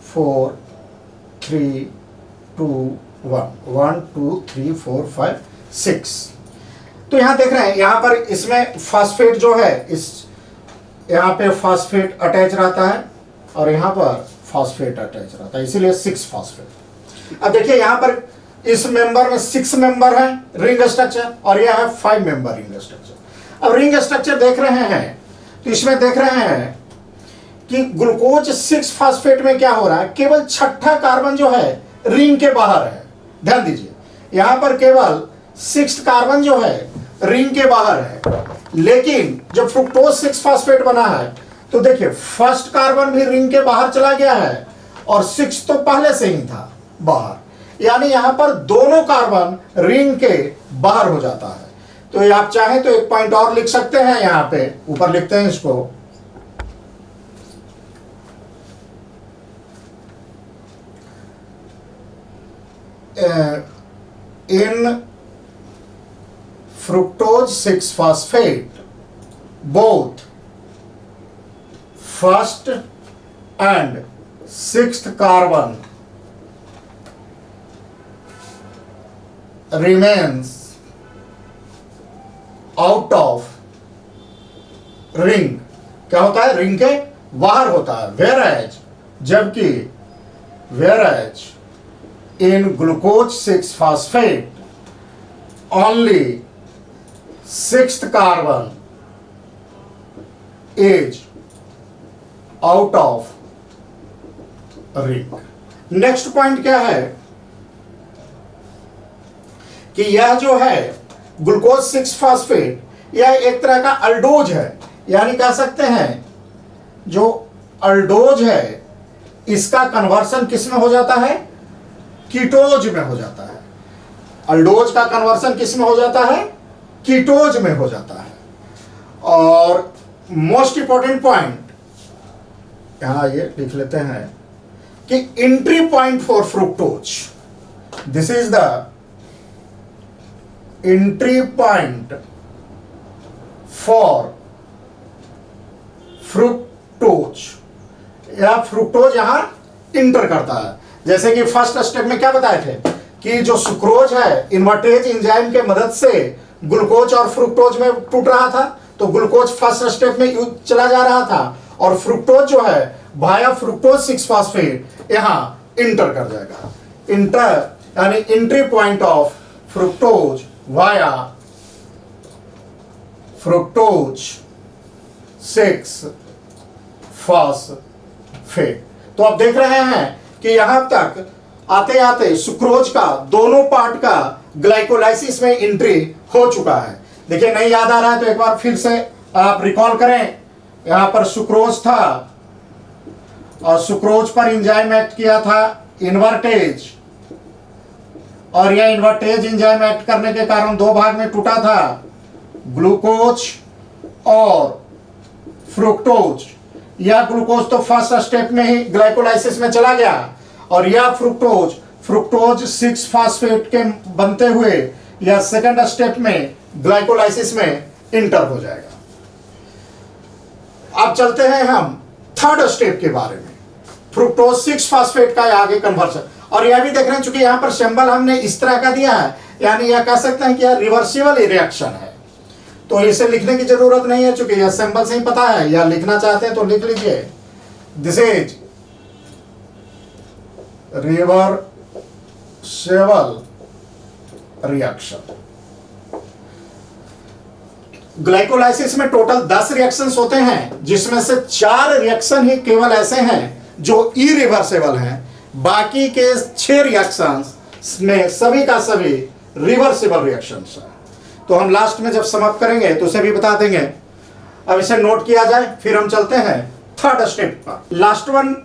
4 3 2 1 2 3 4 5 6। तो यहां देख रहे हैं यहां पर इसमें फास्फेट जो है इस यहाँ पे फॉस्फेट अटैच रहता है और यहाँ पर फॉस्फेट अटैच रहता है, इसीलिए 6 फॉस्फेट। अब देखिए यहाँ पर इस मेंबर में 6 मेंबर है रिंग स्ट्रक्चर और यह है 5 मेंबर रिंग स्ट्रक्चर। अब रिंग स्ट्रक्चर देख रहे हैं तो इसमें देख रहे हैं कि ग्लूकोज 6 फॉस्फेट में क्या हो रहा है, केवल छठा कार्बन जो है रिंग के बाहर है। ध्यान दीजिए यहां पर केवल 6 कार्बन जो है रिंग के बाहर है, लेकिन जब फ्रुक्टोज 6 फॉस्फेट बना है तो देखिए फर्स्ट कार्बन भी रिंग के बाहर चला गया है और 6 तो पहले से ही था बाहर, यानी यहां पर दोनों कार्बन रिंग के बाहर हो जाता है। तो ये आप चाहें तो एक पॉइंट और लिख सकते हैं, यहां पे ऊपर लिखते हैं इसको, in fructose 6 phosphate both first and 6th carbon remains out of ring। क्या होता है, रिंग के बाहर होता है। whereas जबकि whereas in glucose 6 phosphate only 6th carbon is out of ring। Next point क्या है कि यह जो है ग्लूकोज 6 फॉस्फेट यह एक तरह का अल्डोज है, यानी कह सकते हैं जो अल्डोज है इसका कन्वर्सन किस में हो जाता है, कीटोज में हो जाता है। अल्डोज का कन्वर्सन किस में हो जाता है, कीटोज में हो जाता है। और मोस्ट इंपॉर्टेंट पॉइंट यहां ये लिख लेते हैं कि entry point for fructose, this is the entry point for fructose. या फ्रुक्टोज यहां इंटर करता है। जैसे कि फर्स्ट स्टेप में क्या बताए थे कि जो सुक्रोज है इन्वर्टेज एंजाइम के मदद से ग्लूकोज और फ्रुक्टोज में टूट रहा था, तो ग्लूकोज फर्स्ट स्टेप में चला जा रहा था और फ्रुक्टोज जो है वाया फ्रुक्टोज 6 फॉस्फेट यहां इंटर कर जाएगा। इंटर यानी entry point of fructose via fructose 6 phosphate. तो आप देख रहे हैं कि यहां तक आते आते सुक्रोज का दोनों पार्ट का ग्लाइकोलाइसिस में एंट्री हो चुका है। देखिए नहीं याद आ रहा है तो एक बार फिर से आप रिकॉल करें। यहां पर सुक्रोज था और सुक्रोज पर एंजाइम एक्ट किया था इन्वर्टेज, और यह इन्वर्टेज एंजाइम एक्ट करने के कारण दो भाग में टूटा था, ग्लूकोज और फ्रुक्टोज। यह ग्लूकोज तो फर्स्ट स्टेप में ही ग्लाइकोलाइसिस में चला गया और यह फ्रुक्टोज 6 फॉस्फेट के बनते हुए यह सेकंड स्टेप में ग्लाइकोलाइसिस में इंटर हो जाएगा। अब चलते हैं हम थर्ड स्टेप के बारे में, फ्रुक्टोज 6 फॉस्फेट का आगे कन्वर्जन। और यह भी देख रहे हैं चूंकि यहां पर सिंबल हमने इस तरह का दिया है, यानी यह कह सकते हैं कि यह रिवर्सिबल रिएक्शन है, तो इसे लिखने की जरूरत नहीं है चूंकि यह सिंबल से ही पता है। या लिखना चाहते हैं तो लिख लीजिए, this is reversible reaction. Glycolysis में टोटल 10 रिएक्शंस होते हैं, जिसमें से 4 रिएक्शन ही केवल ऐसे हैं जो इरिवर्सिबल हैं, बाकी के 6 रिएक्शंस में सभी का सभी रिवर्सिबल रिएक्शंस हैं। तो हम लास्ट में जब समाप्त करेंगे तो उसे भी बता देंगे। अब इसे नोट किया जाए, फिर हम चलते हैं थर्ड स्टेप पर। Last one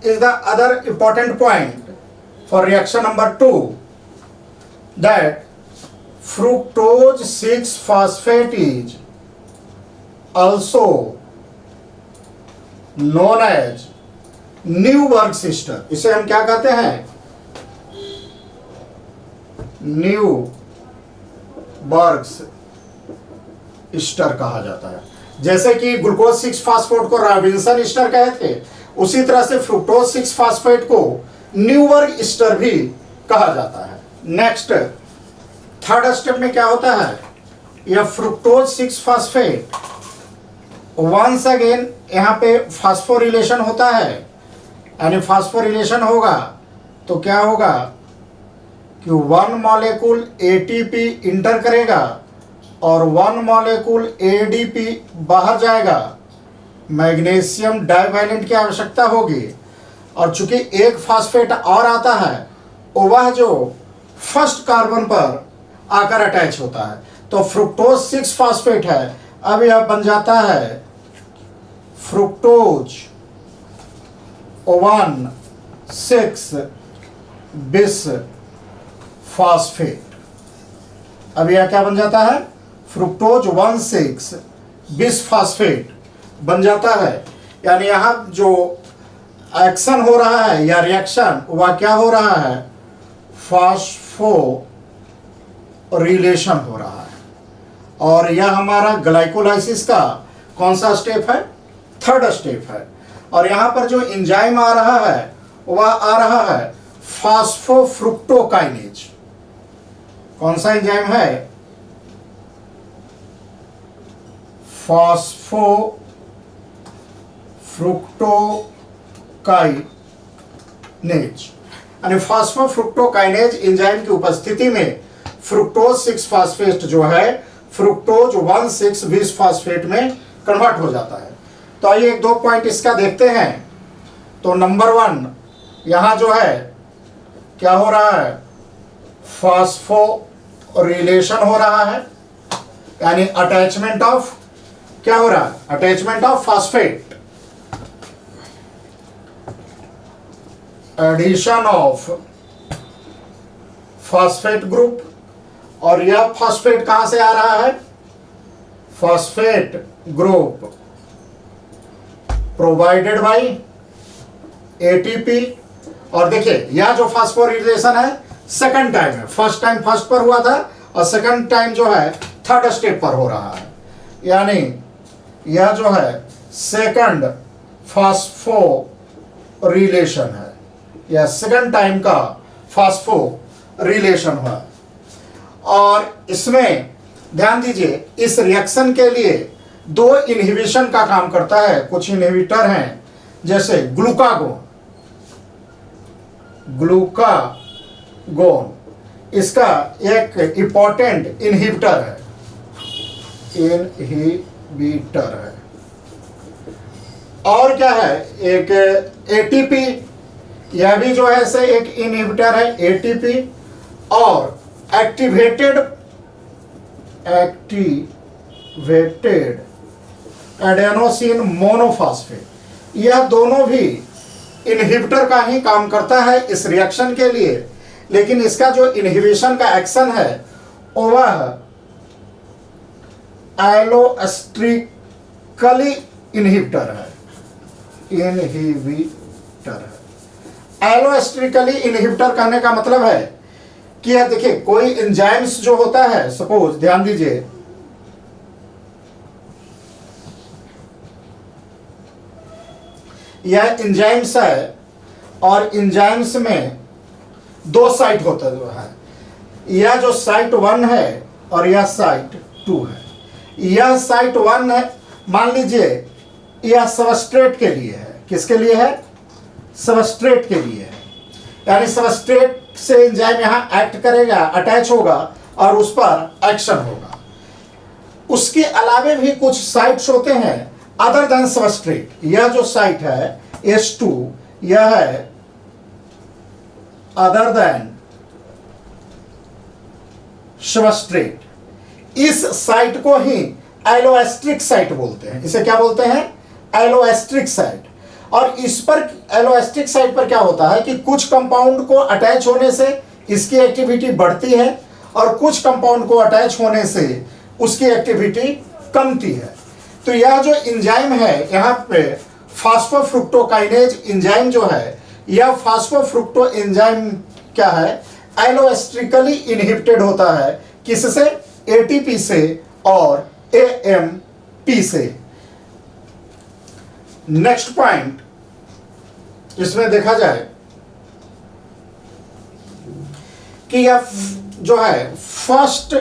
is the other important point for reaction number 2, that fructose 6 phosphate is also known as Newberg sister. इसे हम क्या कहते हैं, न्यूबर्ग ईस्टर कहा जाता है। जैसे कि ग्लूकोज 6 फॉस्फेट को रॉबिन्सन ईस्टर कहे थे, उसी तरह से फ्रुक्टोज 6 फॉस्फेट को न्यूबर्ग ईस्टर भी कहा जाता है। नेक्स्ट थर्ड स्टेप में क्या होता है, यह फ्रुक्टोज 6 फॉस्फेट वंस अगेन यहाँ पे फास्फोरिलेशन होता है, यानी फास्फोरिलेशन होगा तो क्या होगा कि 1 मॉलिक्यूल एटीपी इंटर करेगा और 1 मॉलिक्यूल एडीपी बाहर जाएगा। मैग्नीशियम डाइवैलेंट की आवश्यकता होगी, और चूंकि एक फास्फेट और आता है वह जो फर्स्ट कार्बन पर आकर अटैच होता है, तो फ्रुक्टोज 6 फास्फेट है। अब यह बन जाता है फ्रुक्टोज 1,6 बिस फास्फेट। अब यह क्या बन जाता है? फ्रुक्टोज 1,6 बिस फास्फेट बन जाता है। यानी यहां जो एक्शन हो रहा है या रिएक्शन, वह क्या हो रहा है? फास्फोरिलेशन हो रहा है। और यह हमारा ग्लाइकोलाइसिस का कौन सा स्टेप है? 3rd स्टेप है। और यहां पर जो एंजाइम आ रहा है वह आ रहा है फास्फोफ्रुक्टोकाइनेज। कौन सा एंजाइम है? फास्फोफ्रुक्टोकाइनेज। यानी फास्फोफ्रुक्टोकाइनेज एंजाइम की उपस्थिति में फ्रुक्टोज 6 फास्फेट जो है फ्रुक्टोज 1,6 बिस फास्फेट में कन्वर्ट हो जाता है। तो आइए 1-2 पॉइंट इसका देखते हैं। तो नंबर 1 यहां जो है क्या हो रहा है? फास्फोरिलेशन हो रहा है, यानी अटैचमेंट ऑफ, क्या हो रहा है? Attachment of phosphate, addition of phosphate group. और यह फास्फेट कहां से आ रहा है? Phosphate group provided by ATP. और देखिए यह जो फास्फोरिलेशन है सेकंड टाइम है। फर्स्ट टाइम फर्स्ट पर हुआ था और सेकंड टाइम जो है 3rd स्टेप पर हो रहा है। यानी यह जो है सेकंड फास्फोरिलेशन है, यह सेकंड टाइम का फास्फोरिलेशन हुआ। और इसमें ध्यान दीजिए, इस रिएक्शन के लिए 2 इनहिबिशन का काम करता है। कुछ इनहिबिटर हैं जैसे ग्लूकागोन, इसका एक इंपॉर्टेंट इनहिबिटर है, और क्या है? एक एटीपी, यह भी जो है से एक इनहिबिटर है, एटीपी। और एक्टिवेटेड एडेनोसिन मोनोफॉस्फेट, यह दोनों भी इनहिबिटर का ही काम करता है इस रिएक्शन के लिए। लेकिन इसका जो इनहिबिशन का एक्शन है वह एलोस्ट्रिकली इनहिबिटर है, एलोस्ट्रिकली इनहिबिटर कहने का मतलब है कि यह देखिए कोई एंजाइम्स जो होता है, सपोज ध्यान दीजिए, यह एंजाइम्स है और एंजाइम्स में 2 साइट होता है। यह जो साइट 1 है और यह साइट 2 है। यह साइट 1 है, मान लीजिए यह सबस्ट्रेट के लिए है। किसके लिए है? सबस्ट्रेट के लिए है। यानी सबस्ट्रेट से एंजाइम यहां एक्ट करेगा, अटैच होगा और उस पर एक्शन होगा। उसके अलावे भी कुछ साइट्स होते हैं अदर देन सबस्ट्रेट। यह जो साइट है H2, यह है अदर देन सबस्ट्रेट। इस साइट को ही एलोएस्ट्रिक साइट बोलते हैं। इसे क्या बोलते हैं? एलोएस्ट्रिक साइट। और इस पर एलोएस्ट्रिक साइट पर क्या होता है कि कुछ कंपाउंड को अटैच होने से इसकी एक्टिविटी बढ़ती है और कुछ कंपाउंड को अटैच होने से उसकी एक्टिविटी कमती है। तो यह जो एंजाइम है यहाँ पे फास्फोफ्रुक्टोकाइनेज एंजाइम जो है, यह फास्फोफ्रुक्टो एंजाइम क्या है? एलोएस्ट्रिकली इनहिबिटेड होता है। किससे? एटीपी से और एएमपी से। नेक्स्ट पॉइंट इसमें देखा जाए कि यह जो है फर्स्ट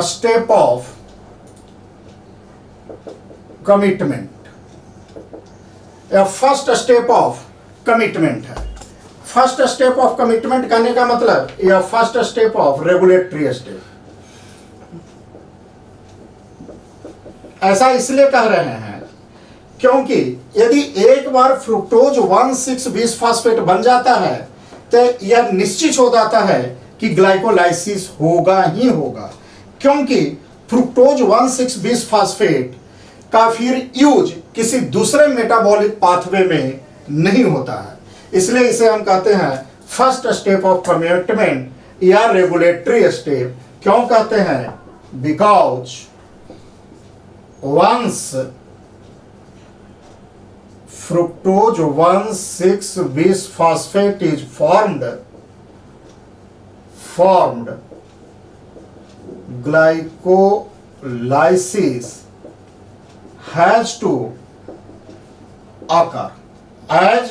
स्टेप ऑफ कमिटमेंट, या फर्स्ट स्टेप ऑफ कमिटमेंट है। फर्स्ट स्टेप ऑफ कमिटमेंट करने का मतलब यह first step of regulatory step. ऐसा इसलिए कह रहे हैं क्योंकि यदि एक बार फ्रुक्टोज 1,6-बिसफॉस्फेट बन जाता है तो यह निश्चित हो जाता है कि ग्लाइकोलाइसिस होगा ही होगा, क्योंकि फ्रुक्टोज 1,6-बिसफॉस्फेट का फिर यूज किसी दूसरे मेटाबॉलिक पाथवे में नहीं होता है। इसलिए इसे हम कहते हैं फर्स्ट स्टेप ऑफ कमिटमेंट या रेगुलेटरी स्टेप। क्यों कहते हैं? Because once fructose 1,6-bisphosphate is formed, glycolysis has to occur as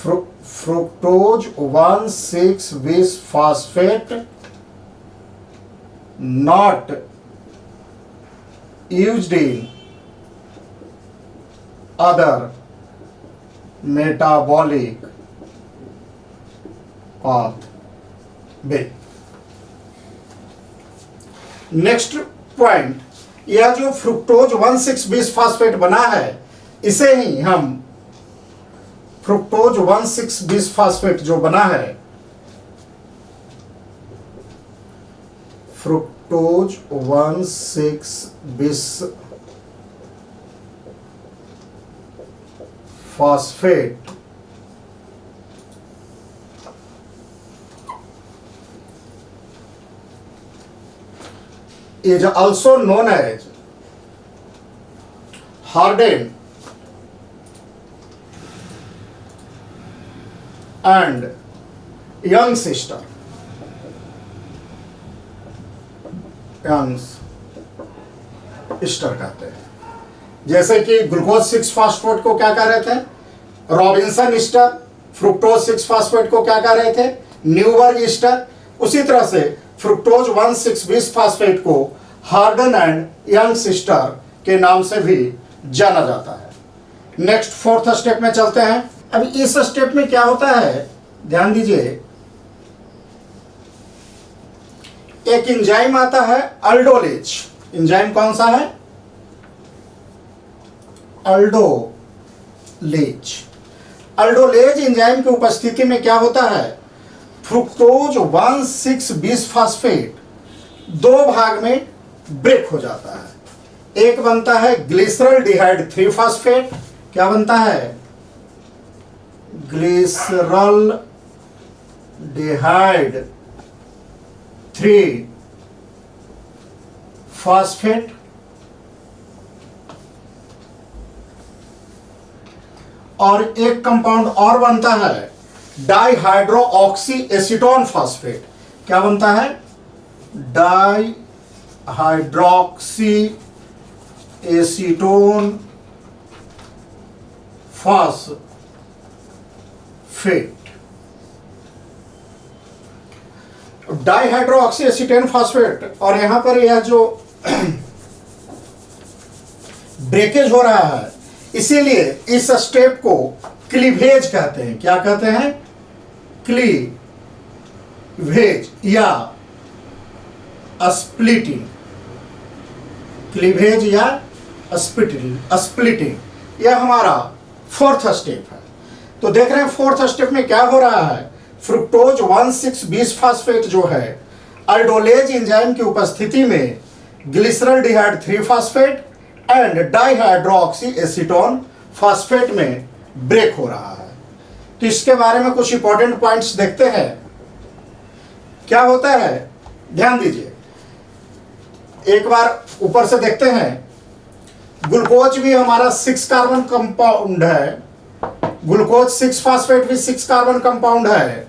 fructose 1,6-bisphosphate not used in other metabolic pathway। Next point, यह जो फ्रुक्टोज 1,6-बिसफॉस्फेट बना है इसे ही हम फ्रुक्टोज 1,6-बिसफॉस्फेट जो बना है, fructose 1,6-बिसफॉस्फेट is also known as Harden and young sister। कहते हैं। जैसे कि ग्लूकोज 6-फास्फेट को क्या कह रहे थे? Robinson Easter. फ्रुक्टोज 6-फास्फेट को क्या कह रहे थे? Newberg Easter. उसी तरह से फ्रुक्टोज 1,6-बिसफॉस्फेट को हार्डन एंड यंग सिस्टर के नाम से भी जाना जाता है। नेक्स्ट फोर्थ स्टेप में चलते हैं। अब इस स्टेप में क्या होता है, ध्यान दीजिए, एक एंजाइम आता है अल्डोलेज। एंजाइम कौन सा है? अल्डोलेज। अल्डोलेज एंजाइम की उपस्थिति में क्या होता है? फ्रुक्टोज 1,6-बिसफॉस्फेट दो भाग में ब्रेक हो जाता है। एक बनता है ग्लिसरॉल्डिहाइड 3-फास्फेट। क्या बनता है? ग्लिसरॉल्डिहाइड 3-फास्फेट। और एक कंपाउंड और बनता है डाइहाइड्रोऑक्सी एसीटोन फास्फेट। क्या बनता है? Dihydroxy acetone phosphate. Dihydroxy acetone phosphate, और यहां पर यह जो ब्रेकेज हो रहा है, इसीलिए इस स्टेप को क्लीवेज कहते हैं। क्या कहते हैं? क्लीवेज या स्प्लिटिंग। क्लीवेज या स्प्लिटिंग यह हमारा फोर्थ स्टेप है। तो देख रहे हैं फोर्थ स्टेप में क्या हो रहा है? फ्रुक्टोज 1,6-बिसफॉस्फेट जो है अल्डोलेज एंजाइम की उपस्थिति में glyceraldehyde 3-फास्फेट and dihydroxy acetone phosphate में ब्रेक हो रहा है। तो इसके बारे में कुछ इंपॉर्टेंट पॉइंट्स देखते हैं। क्या होता है, ध्यान दीजिए, एक बार ऊपर से देखते हैं। ग्लूकोज भी हमारा 6 कार्बन कंपाउंड है। ग्लूकोज 6-फास्फेट भी 6 कार्बन कंपाउंड है।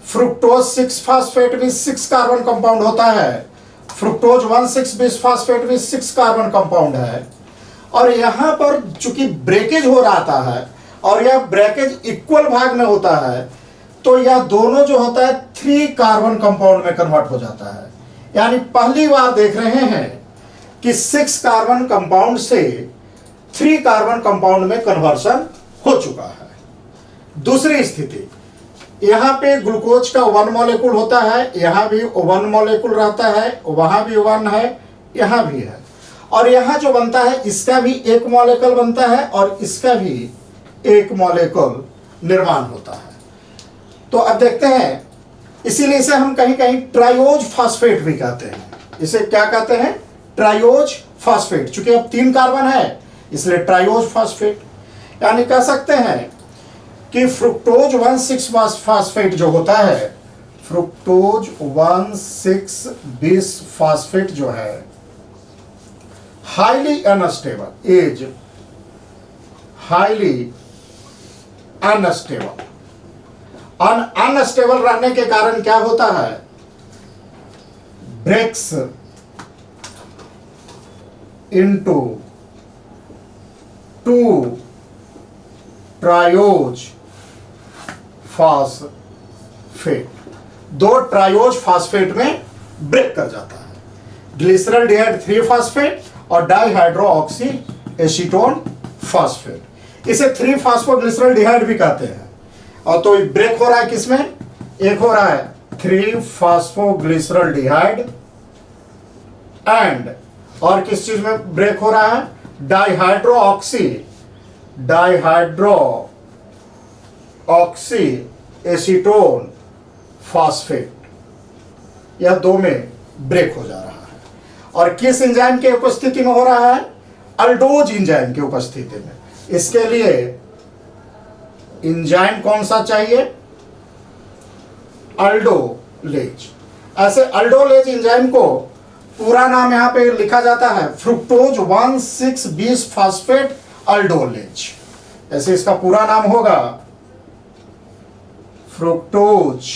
फ्रुक्टोज 6-फास्फेट भी 6 कार्बन कंपाउंड होता है। फ्रुक्टोज 1,6-बिसफॉस्फेट भी 6 कार्बन कंपाउंड है। और यहां पर चूंकि ब्रेकेज हो रहा है और यह ब्रेकेज इक्वल भाग में होता है, तो यह दोनों जो होता है 3 कार्बन कंपाउंड में कन्वर्ट हो जाता है। यानी पहली बार देख रहे हैं कि 6 कार्बन कंपाउंड से 3 कार्बन कंपाउंड में कन्वर्शन हो चुका है। दूसरी स्थिति, यहां पे ग्लूकोज का 1 मॉलिक्यूल होता है, यहां भी 1 मॉलिक्यूल रहता है, वहां भी 1 है, यहां भी है, और यहां जो बनता है इसका भी 1 मॉलिक्यूल बनता है और इसका भी 1 मॉलिक्यूल निर्माण होता है। तो अब देखते हैं, इसीलिए इसे हम कहीं कहीं ट्रायोज फास्फेट भी कहते हैं। इसे क्या कहते हैं? Triose phosphate. चूंकि अब 3 कार्बन है इसलिए ट्रायोज फास्फेट। यानी कह सकते हैं कि फ्रुक्टोज 1,6 फास्फेट जो होता है, फ्रुक्टोज 1,6 फास्फेट जो है, highly unstable, is highly unstable. Unstable रहने के कारण क्या होता है? Breaks into 2 triose phosphate, 2 triose phosphate में ब्रेक कर जाता है। ग्लिसरॉल्डिहाइड 3 फास्फेट और डाइहाइड्रोऑक्सी एसीटोन फास्फेट, इसे 3 फास्फोग्लिसरॉल्डिहाइड भी कहते हैं। और तो ब्रेक हो रहा है किसमें? एक हो रहा है 3 फास्फोग्लिसरॉल्डिहाइड एंड, और किस चीज में ब्रेक हो रहा है? डाइहाइड्रोऑक्सी एसीटोन फास्फेट, यह 2 में ब्रेक हो जा रहा है। और किस एंजाइम के उपस्थिति में हो रहा है? अल्डोज एंजाइम की उपस्थिति में। इसके लिए एंजाइम कौन सा चाहिए? अल्डोलेज। ऐसे अल्डोलेज एंजाइम को पूरा नाम यहां पे लिखा जाता है फ्रुक्टोज 1,6 फास्फेट अल्डोलेज। ऐसे इसका पूरा नाम होगा फ्रुक्टोज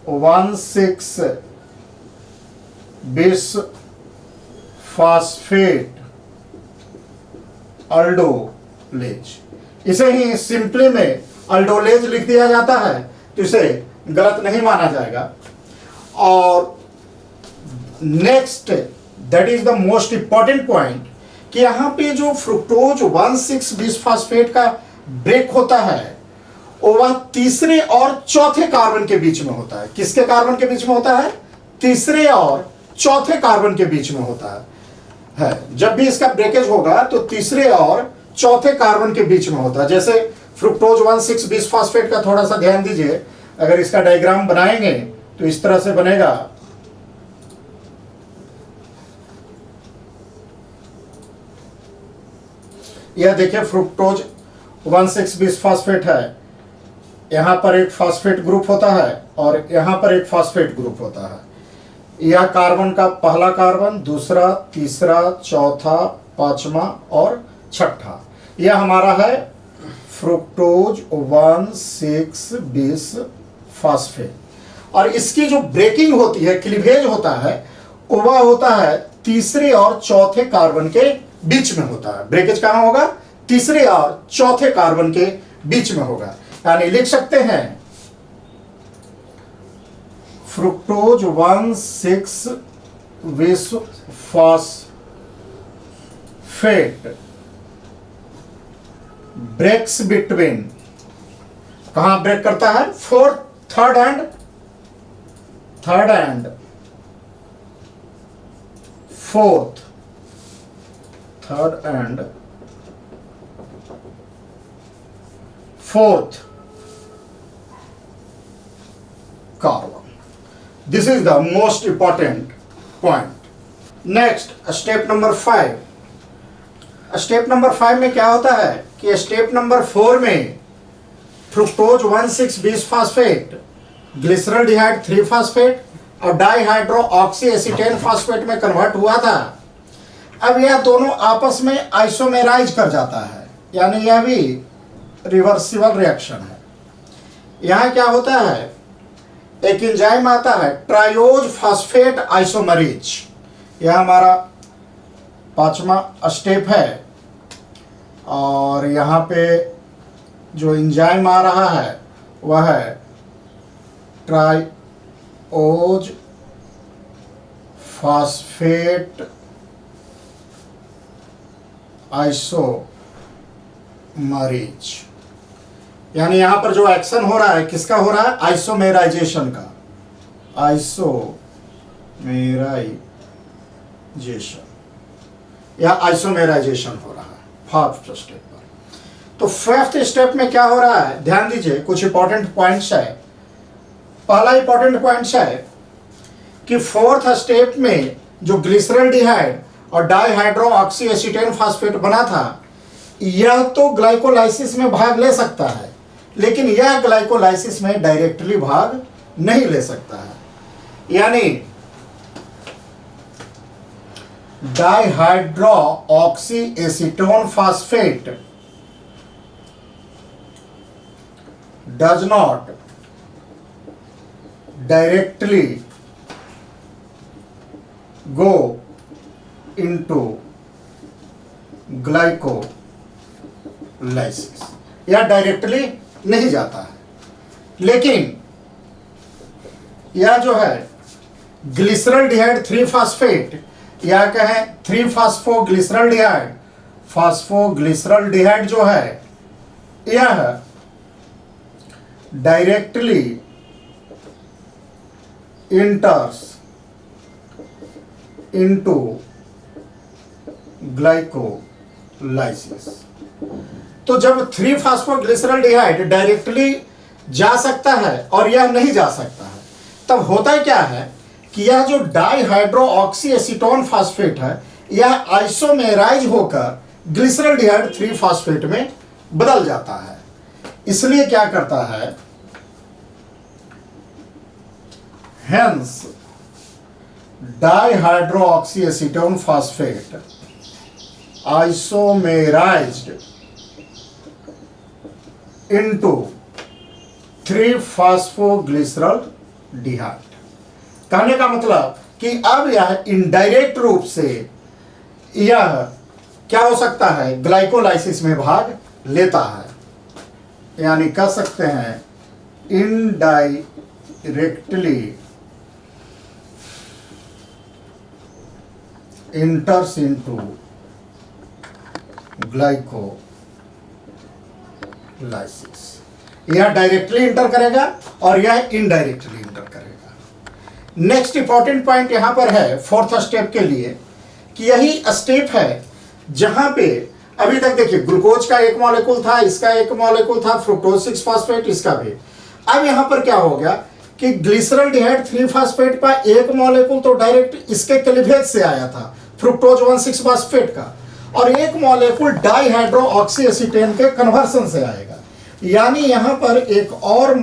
1,6 फास्फेट अल्डोलेज। इसे ही सिंपली में अल्डोलेज लिख दिया जाता है तो इसे गलत नहीं माना जाएगा। और next, that is the most important point, कि यहां पे जो फ्रुक्टोज 1,6 फास्फेट का ब्रेक होता है वह तीसरे और चौथे कार्बन के बीच में होता है। किसके कार्बन के बीच में होता है? तीसरे और चौथे कार्बन के बीच में होता है। जब भी इसका ब्रेकेज होगा तो तीसरे और चौथे कार्बन के बीच में होता है। जैसे फ्रुक्टोज 1,6 फास्फेट का थोड़ा सा ध्यान दीजिए, अगर इसका डायग्राम बनाएंगे तो इस तरह से बनेगा। यह देखिए फ्रुक्टोज 1,6 फास्फेट है, यहां पर एक फास्फेट ग्रुप होता है और यहां पर एक फास्फेट ग्रुप होता है। यह कार्बन का पहला कार्बन, दूसरा, तीसरा, चौथा, पांचवा और छठा, यह हमारा है फ्रुक्टोज 1,6 फास्फेट। और इसकी जो ब्रेकिंग होती है, क्लीवेज होता है, वह होता है तीसरे और चौथे कार्बन के बीच में होता है। ब्रेकेज कहां होगा? तीसरे और चौथे कार्बन के बीच में होगा। यानी लिख सकते हैं फ्रुक्टोज 1,6 फास्फेट ब्रेक्स बिटवीन, कहां ब्रेक करता है? Third and fourth, third and fourth carbon. This is the most important point. Next, step number 5। Step number 5 में क्या होता है कि स्टेप नंबर 4 में फ्रुक्टोज 1,6 फास्फेट ग्लिसरॉल्डिहाइड 3 फास्फेट और डाइहाइड्रोऑक्सी एसीटेन फास्फेट में कन्वर्ट हुआ था। अब यह दोनों आपस में आइसोमेराइज कर जाता है, यानी यह भी रिवर्सिबल रिएक्शन है। यहां क्या होता है? एक एंजाइम आता है ट्रायोज फास्फेट आइसोमरेज। यह हमारा 5वां स्टेप है। और यहां पे जो एंजाइम आ रहा है वह है ट्रायोज फॉस्फेट आइसोमरेज, यानी यहां पर जो एक्शन हो रहा है किसका हो रहा है? आइसोमेराइजेशन का, आइसोमेराइजेशन या आइसोमेराइजेशन हो रहा है फोर्थ स्टेप पर। तो फिफ्थ स्टेप में क्या हो रहा है, ध्यान दीजिए, कुछ इंपॉर्टेंट पॉइंट्स है। पहला इंपॉर्टेंट पॉइंट्स है कि फोर्थ स्टेप में जो ग्लिसरॉल्डिहाइड और डाइहाइड्रो ऑक्सी एसीटेन फास्फेट बना था, यह तो ग्लाइकोलाइसिस में भाग ले सकता है, लेकिन यह ग्लाइकोलाइसिस में डायरेक्टली भाग नहीं ले सकता है। यानी डाइहाइड्रो oxy acetone phosphate does not directly go into glycolysis, या डायरेक्टली नहीं जाता है, लेकिन यह जो है ग्लिसरॉल्डिहाइड 3 फास्फेट या कहें 3 फास्फोग्लिसरॉल्डिहाइड जो है, यह डायरेक्टली इंटर्स इनटू ग्लाइकोलाइसिस। तो जब 3 फास्फोग्लिसरॉल्डिहाइड डायरेक्टली जा सकता है और यह नहीं जा सकता है, तब होता क्या है कि यह जो डाइहाइड्रो ऑक्सी एसीटोन फास्फेट है, यह आइसोमेराइज होकर ग्लिसरॉल्डिहाइड 3 फास्फेट में बदल जाता है। इसलिए क्या करता है, hence dihydro oxy acetone phosphate isomerised into 3 phosphoglyceraldehyde. कहने का मतलब कि अब यह इनडायरेक्ट रूप से यह क्या हो सकता है, ग्लाइकोलाइसिस में भाग लेता है, यानी कह सकते हैं इनडायरेक्टली इंटर्स इनटू ग्लाइकोलाइसिस। यह डायरेक्टली इंटर करेगा और यह इनडायरेक्टली इंटर करेगा। नेक्स्ट इंपॉर्टेंट पॉइंट यहां पर है फोर्थ स्टेप के लिए कि यही स्टेप है जहां पे अभी तक देखिए ग्लूकोज का एक मॉलिक्यूल था, इसका एक मॉलिक्यूल था, फ्रुक्टोज 6 फास्फेट इसका भी। अब यहां पर क्या हो गया कि ग्लिसरॉल्डिहाइड 3 फास्फेट का एक मॉलिक्यूल तो डायरेक्ट इसके क्लीवेज से आया था, फ्रुक्टोज 1,6 फास्फेट का, और एक मॉलिक्यूल डाइहाइड्रो ऑक्सी एसीटेन के कन्वर्सन से आएगा। यानी यहां पर एक और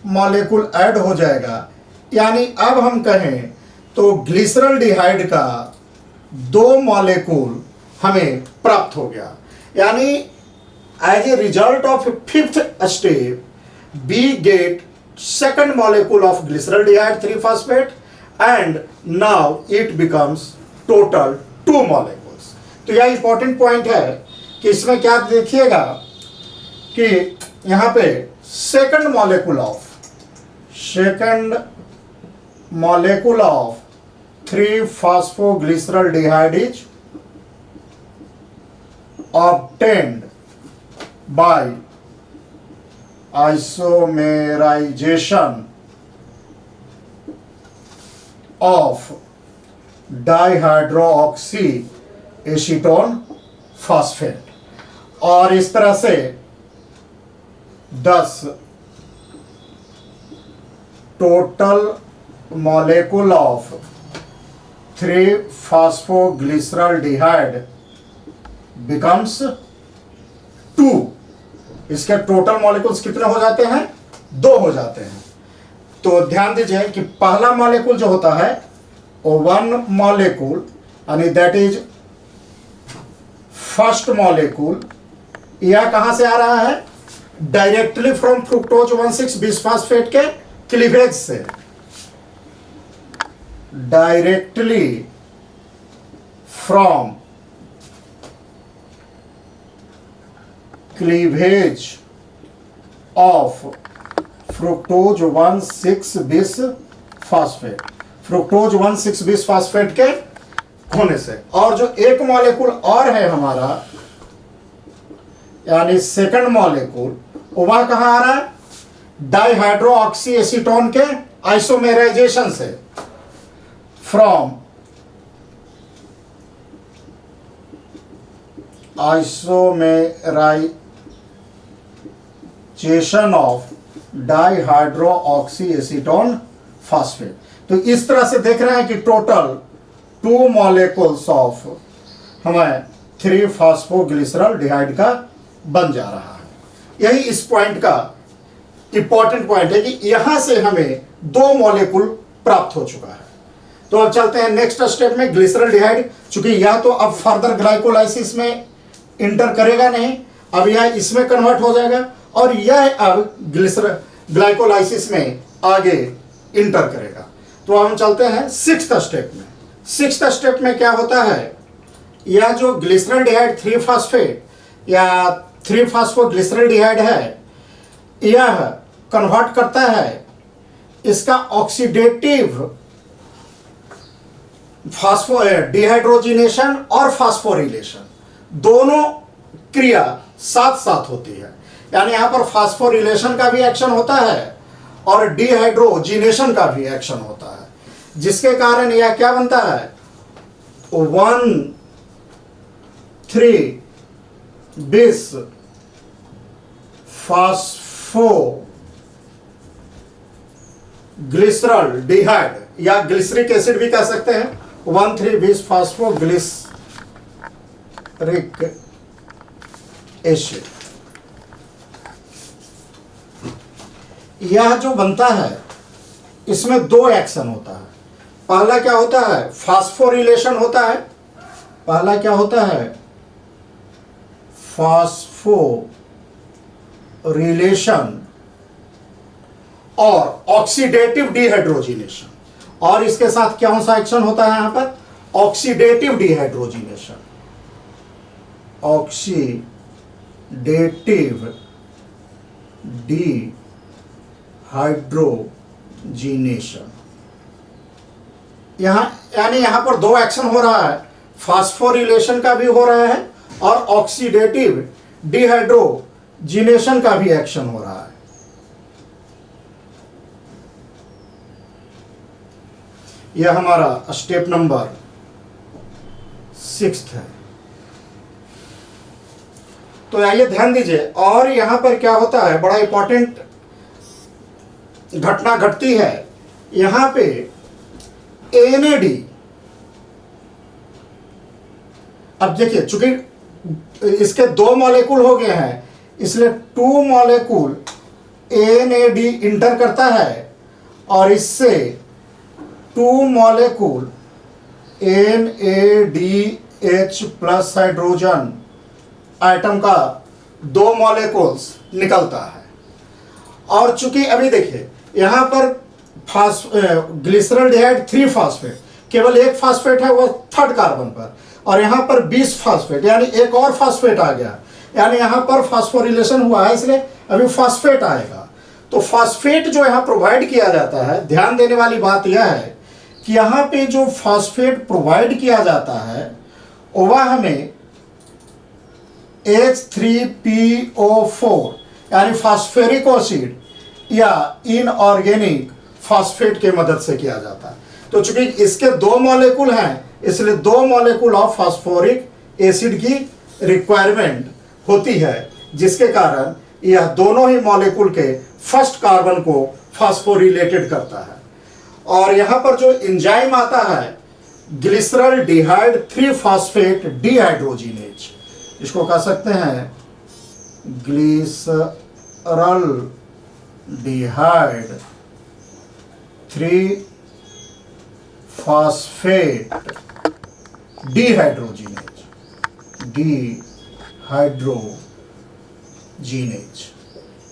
मॉलिक्यूल ऐड हो जाएगा। यानी अब हम कहें तो ग्लिसरॉल्डिहाइड का 2 मॉलिक्यूल हमें प्राप्त हो गया। यानी as a result of 5th step we get second molecule of glyceraldehyde 3 phosphate and now it becomes total 2 molecules। तो यह इंपॉर्टेंट पॉइंट है कि इसमें क्या देखिएगा कि यहां पे second molecule of 3 phosphoglyceraldehyde is obtained by isomerization of dihydroxy acetone phosphate, और इस तरह से 10 टोटल मॉलिक्यूल ऑफ 3 फास्फोग्लिसरॉल्डिहाइड बिकम्स 2। इसके टोटल मॉलिक्यूल्स कितने हो जाते हैं? 2 हो जाते हैं। तो ध्यान दीजिए कि पहला मॉलिक्यूल जो होता है वो 1 मॉलिक्यूल, यानी दैट इज फर्स्ट मॉलिक्यूल, यह कहां से आ रहा है? डायरेक्टली फ्रॉम फ्रुक्टोज 1,6 बिसफॉस्फेट के क्लीवेज से, directly from cleavage of fructose 1,6 bisphosphate. Fructose 1,6 bisphosphate के होने से। और जो एक मॉलिक्यूल और है हमारा, यानी सेकंड मॉलिक्यूल, वह कहां आ रहा है? डाइहाइड्रो ऑक्सी एसीटोन के आइसोमेराइजेशन से, from isomerisation of डाइहाइड्रो oxy acetone phosphate. तो इस तरह से देख रहे हैं कि टोटल 2 मॉलिक्यूल्स ऑफ हमें 3 फॉस्फोग्लिसरॉल्डिहाइड का बन जा रहा है। यही इस पॉइंट का इंपॉर्टेंट पॉइंट है कि यहां से हमें 2 मॉलिक्यूल प्राप्त हो चुका है। तो अब चलते हैं नेक्स्ट स्टेप में, ग्लिसरॉल्डिहाइड। चूंकि यह तो अब फर्दर ग्लाइकोलाइसिस में इंटर करेगा नहीं, अब यह इसमें कन्वर्ट हो जाएगा और यह अब ग्लाइकोलाइसिस में आगे इंटर करेगा। तो हम चलते हैं 6th स्टेप में। 6th स्टेप में क्या होता है? यह जो ग्लिसरॉल्डिहाइड 3 फॉस्फेट या 3 फॉस्फोग्लिसरॉल्डिहाइड है, यह कन्वर्ट करता है इसका ऑक्सीडेटिव डिहाइड्रोजिनेशन और फास्फोरिलेशन, दोनों क्रिया साथ साथ होती है। यानी यहां पर फास्फोरिलेशन का भी एक्शन होता है और डिहाइड्रोजिनेशन का भी एक्शन होता है, जिसके कारण यह क्या बनता है? 1,3 बिस फॉस्फोग्लिसरॉल्डिहाइड या ग्लिसरिक एसिड भी कह सकते हैं, 1,3 बिस फॉस्फोग्लिसरिक एसिड। यह जो बनता है इसमें 2 एक्शन होता है। पहला क्या होता है? फास्फोरिलेशन होता है। पहला क्या होता है? फास्फोरिलेशन और ऑक्सीडेटिव डिहाइड्रोजिनेशन। और इसके साथ कौन सा एक्शन होता है यहां पर? Oxidative dehydrogenation. Oxidative dehydrogenation. यहां यानी यहां पर 2 एक्शन हो रहा है, फास्फोरिलेशन का भी हो रहा है और ऑक्सीडेटिव डिहाइड्रोजिनेशन का भी एक्शन हो रहा है। यह हमारा स्टेप नंबर 6 है। तो आइए ध्यान दीजिए, और यहां पर क्या होता है, बड़ा इंपॉर्टेंट घटना घटती है। यहां पे NAD, अब देखिए चूंकि इसके 2 मॉलिक्यूल हो गए हैं, इसलिए 2 मॉलिक्यूल NAD इंटर करता है और इससे 2 molecule NADH plus hydrogen atom का 2 मॉलिक्यूल्स निकलता है। और चूंकि अभी देखिए यहां पर ग्लिसरॉल्डिहाइड 3 फॉस्फेट, केवल एक फॉस्फेट है वो 3rd कार्बन पर, और यहां पर 20 फॉस्फेट यानी एक और फॉस्फेट आ गया, यानी यहां पर फास्फोरिलेशन हुआ है, इसलिए अभी फॉस्फेट आएगा। तो फॉस्फेट जो यहां प्रोवाइड किया जाता है, ध्यान देने वाली बात यह है कि यहां पे जो फॉस्फेट प्रोवाइड किया जाता है वह हमें H3PO4 यानी फॉस्फेरिक एसिड या इनऑर्गेनिक फॉस्फेट के मदद से किया जाता है। तो चूंकि इसके 2 मॉलिक्यूल हैं, इसलिए 2 मॉलिक्यूल ऑफ फॉस्फोरिक एसिड की रिक्वायरमेंट होती है, जिसके कारण यह दोनों ही मॉलिक्यूल के फर्स्ट कार्बन को फॉस्फोरिलेटेड करता है। और यहां पर जो एंजाइम आता है ग्लिसरॉल्डिहाइड 3 फॉस्फेट डिहाइड्रोजिनेज, इसको कह सकते हैं ग्लिसरॉल्डिहाइड 3 फॉस्फेट डिहाइड्रोजिनेज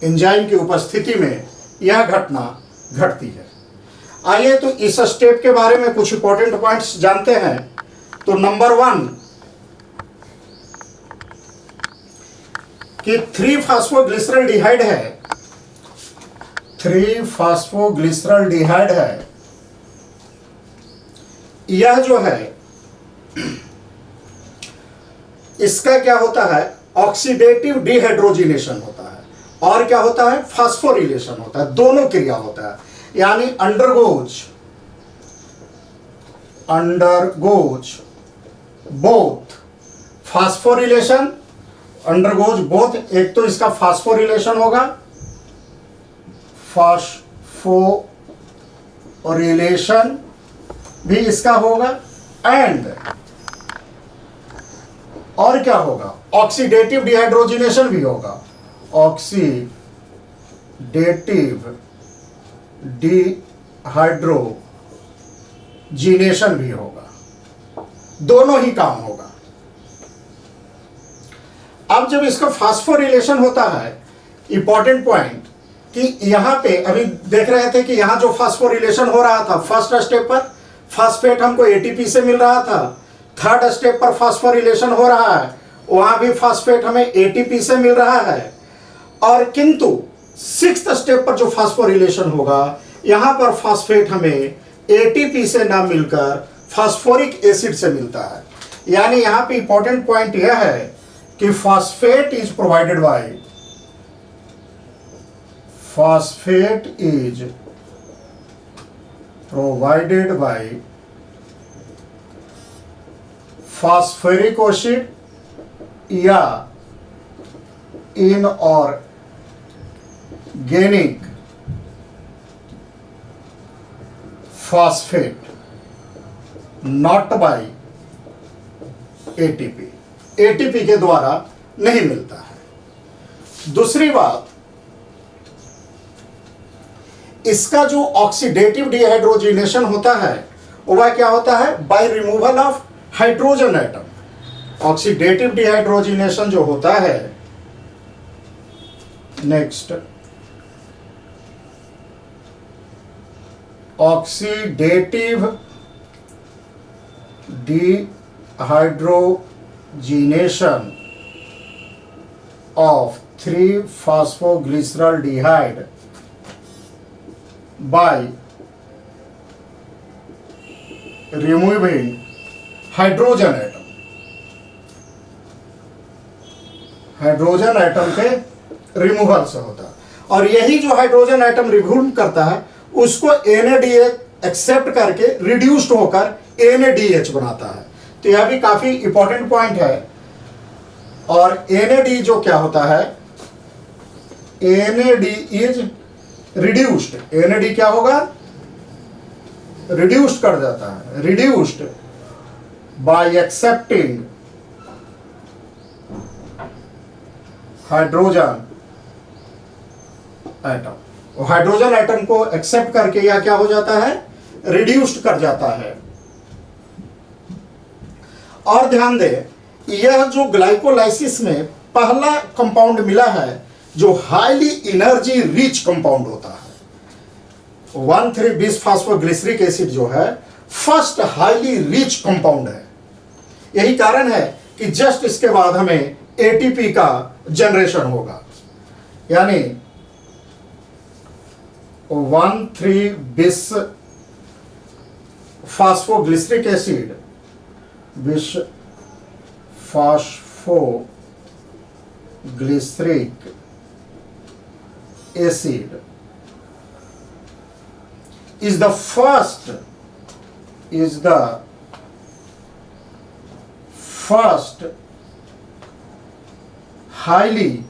एंजाइम की उपस्थिति में यह घटना घटती है। आइए तो इस स्टेप के बारे में कुछ इंपॉर्टेंट पॉइंट्स जानते हैं। तो नंबर 1 कि 3 फॉस्फोग्लिसरॉल्डिहाइड है, 3 फॉस्फोग्लिसरॉल्डिहाइड है, यह जो है इसका क्या होता है, ऑक्सीडेटिव डिहाइड्रोजिनेशन होता है, और क्या होता है, फास्फोरिलेशन होता है, दोनों क्रिया होता है। यानी undergoes both phosphorylation, undergoes both, एक तो इसका फास्फोरिलेशन होगा, फास्फोरिलेशन भी इसका होगा, एंड और क्या होगा, ऑक्सीडेटिव डिहाइड्रोजिनेशन भी होगा, ऑक्सीडेटिव डिहाइड्रोजिनेशन भी होगा, दोनों ही काम होगा। अब जब इसका फास्फोरिलेशन होता है, इंपॉर्टेंट पॉइंट कि यहां पे अभी देख रहे थे कि यहां जो फास्फोरिलेशन हो रहा था, फर्स्ट स्टेप पर फास्फेट हमको एटीपी से मिल रहा था, थर्ड स्टेप पर फास्फोरिलेशन हो रहा है, वहां भी फास्फेट हमें एटीपी से मिल रहा है, और किंतु सिक्स्थ स्टेप पर जो फास्फोरिलेशन होगा, यहां पर फास्फेट हमें एटीपी से ना मिलकर फास्फोरिक एसिड से मिलता है। यानी यहां पे इंपॉर्टेंट पॉइंट यह है कि phosphate is provided by phosphoric acid या inorganic phosphate, not by ATP, ATP के द्वारा नहीं मिलता है। दूसरी बात, इसका जो ऑक्सीडेटिव डिहाइड्रोजिनेशन होता है वह क्या होता है, by removal of hydrogen atom. Oxidative dehydrogenation जो होता है, next oxidative dehydrogenation of 3-phosphoglyceraldehyde by removing hydrogen atom, hydrogen atom के रिमूवल से होता है। और यही जो हाइड्रोजन एटम रिमूव करता है उसको NADH एक्सेप्ट करके रिड्यूस्ड होकर NADH बनाता है। तो यह भी काफी इंपॉर्टेंट पॉइंट है। और NAD जो क्या होता है, NAD इज रिड्यूस्ड, NAD क्या होगा, रिड्यूस्ड कर जाता है, reduced by accepting hydrogen atom. Hydrogen atom को एक्सेप्ट करके यह क्या हो जाता है, रिड्यूस्ड कर जाता है। और ध्यान दें, यह जो ग्लाइकोलाइसिस में पहला कंपाउंड मिला है जो हाईली एनर्जी रिच कंपाउंड होता है, 1,3-बिसफॉस्फोग्लिसरिक एसिड जो है फर्स्ट हाईली रिच कंपाउंड है। यही कारण है कि जस्ट इसके बाद हमें एटीपी का जनरेशन होगा। यानी 1,3-बिसफॉस्फोग्लिसरिक acid, बिसफॉस्फोग्लिसरिक acid is the first highly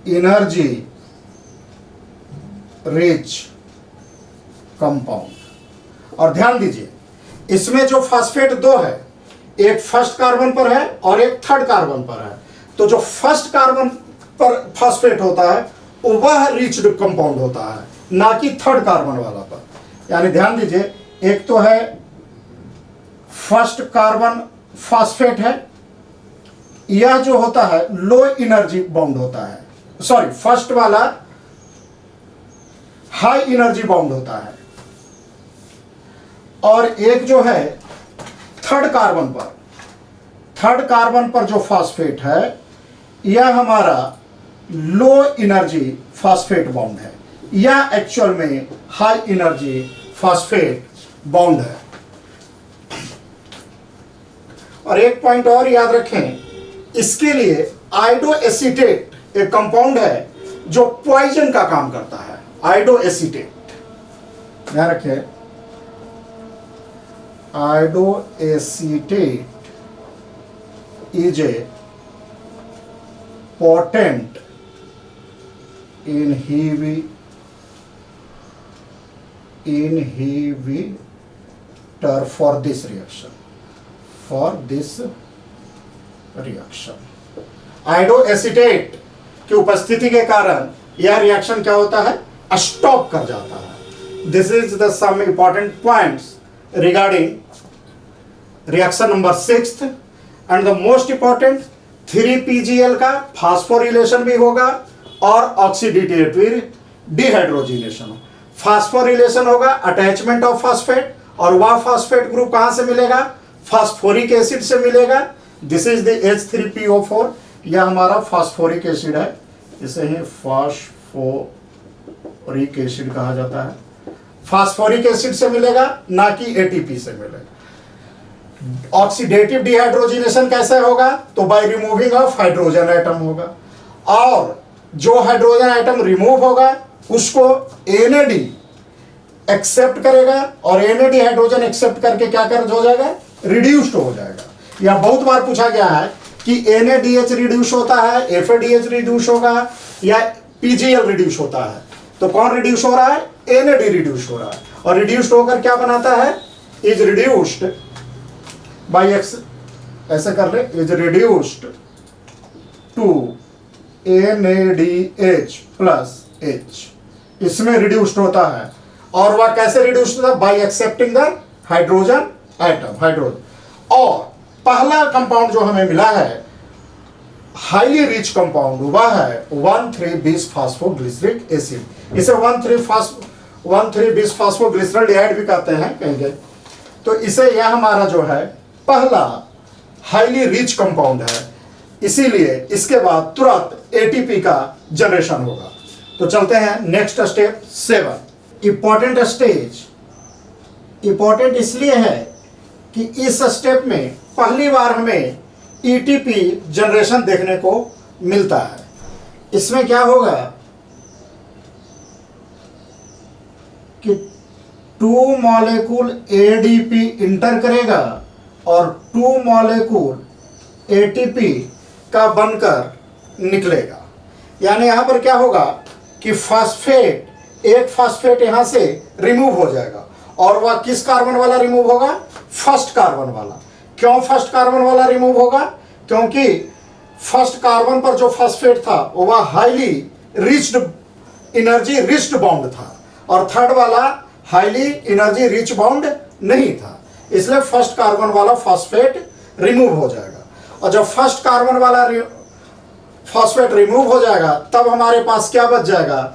energy rich compound। और ध्यान दीजिए, इसमें जो फास्फेट दो है, एक फर्स्ट कार्बन पर है और एक थर्ड कार्बन पर है। तो जो फर्स्ट कार्बन पर फास्फेट होता है वह रिच्ड कंपाउंड होता है, ना कि थर्ड कार्बन वाला पर। यानी ध्यान दीजिए, एक तो है फर्स्ट कार्बन फास्फेट है, यह जो होता है लो एनर्जी बाउंड होता है, सॉरी फर्स्ट वाला हाई एनर्जी बाउंड होता है, और एक जो है थर्ड कार्बन पर जो फास्फेट है यह हमारा लो एनर्जी फास्फेट बाउंड है, यह एक्चुअल में हाई एनर्जी फॉस्फेट बॉन्ड है। और एक पॉइंट और याद रखें, इसके लिए आयोडोएसीटेट एक कंपाउंड है जो पॉइजन का काम करता है। आयोडोएसीटेट ध्यान रखें, iodoacetate is a potent inhibitor for this reaction. Iodoacetate की उपस्थिति के कारण यह रिएक्शन क्या होता है, स्टॉप कर जाता है। This is the some important points regarding reaction number 6 and the most important 3PgL का फास्फोरिलेशन भी होगा और ऑक्सीडेटिव डिहाइड्रोजिनेशन। फास्फोरिलेशन होगा अटैचमेंट ऑफ फास्फेट, और वह फास्फेट ग्रुप कहां से मिलेगा, फास्फोरिक एसिड से मिलेगा। दिस इज द H3PO4, यह हमारा फास्फोरिक एसिड है, इसे ही फास्फोरिक एसिड कहा जाता है। फास्फोरिक एसिड से मिलेगा, ना कि ATP से मिलेगा। ऑक्सीडेटिव डिहाइड्रोजिनेशन कैसे होगा, तो by removing of hydrogen atom होगा, और जो हाइड्रोजन एटम रिमूव होगा उसको NAD एक्सेप्ट करेगा, और NAD हाइड्रोजन एक्सेप्ट करके क्या कर हो जाएगा, रिड्यूस्ड हो जाएगा। यह बहुत बार पूछा गया है कि NADH रिड्यूस होता है, FADH रिड्यूस होगा, या PGL रिड्यूस होता है। तो कौन रिड्यूस हो रहा है, NAD रिड्यूस हो रहा है, और रिड्यूस्ड होकर क्या बनाता है, इज रिड्यूस्ड बाई एक्स, ऐसे कर ले, is reduced to NADH plus H, इसमें रिड्यूस्ड होता है। और वह कैसे रिड्यूस्ड होता है, by accepting the hydrogen atom, hydrogen. और पहला कंपाउंड जो हमें मिला है हाईली रिच कंपाउंड, वह है 1,3-bis-फास्फोग्लिसरिक एसिड। इसे 1,3-bis-फास्फोग्लिसरॉल्डिहाइड भी कहते हैं कहेंगे। तो इसे यह हमारा जो है पहला हाईली रिच कंपाउंड है, इसीलिए इसके बाद तुरंत ATP का जनरेशन होगा। तो चलते हैं next step 7। Important stage, important इसलिए है कि इस स्टेप में पहली बार हमें ATP जनरेशन देखने को मिलता है। इसमें क्या होगा कि 2 मॉलिक्यूल ADP इंटर करेगा और 2 मॉलिक्यूल ATP का बनकर निकलेगा। यानी यहां पर क्या होगा कि फास्फेट, एक फास्फेट यहां से रिमूव हो जाएगा, और वह किस कार्बन वाला रिमूव होगा, फर्स्ट कार्बन वाला। क्यों फर्स्ट कार्बन वाला रिमूव होगा, क्योंकि फर्स्ट कार्बन पर जो फास्फेट था वह highly riched, energy riched bond था, और थर्ड वाला हाईली एनर्जी रिच बॉन्ड नहीं था, इसलिए फर्स्ट कार्बन वाला फास्फेट रिमूव हो जाएगा। और जब फर्स्ट कार्बन वाला फास्फेट रिमूव हो जाएगा तब हमारे पास क्या बच जाएगा,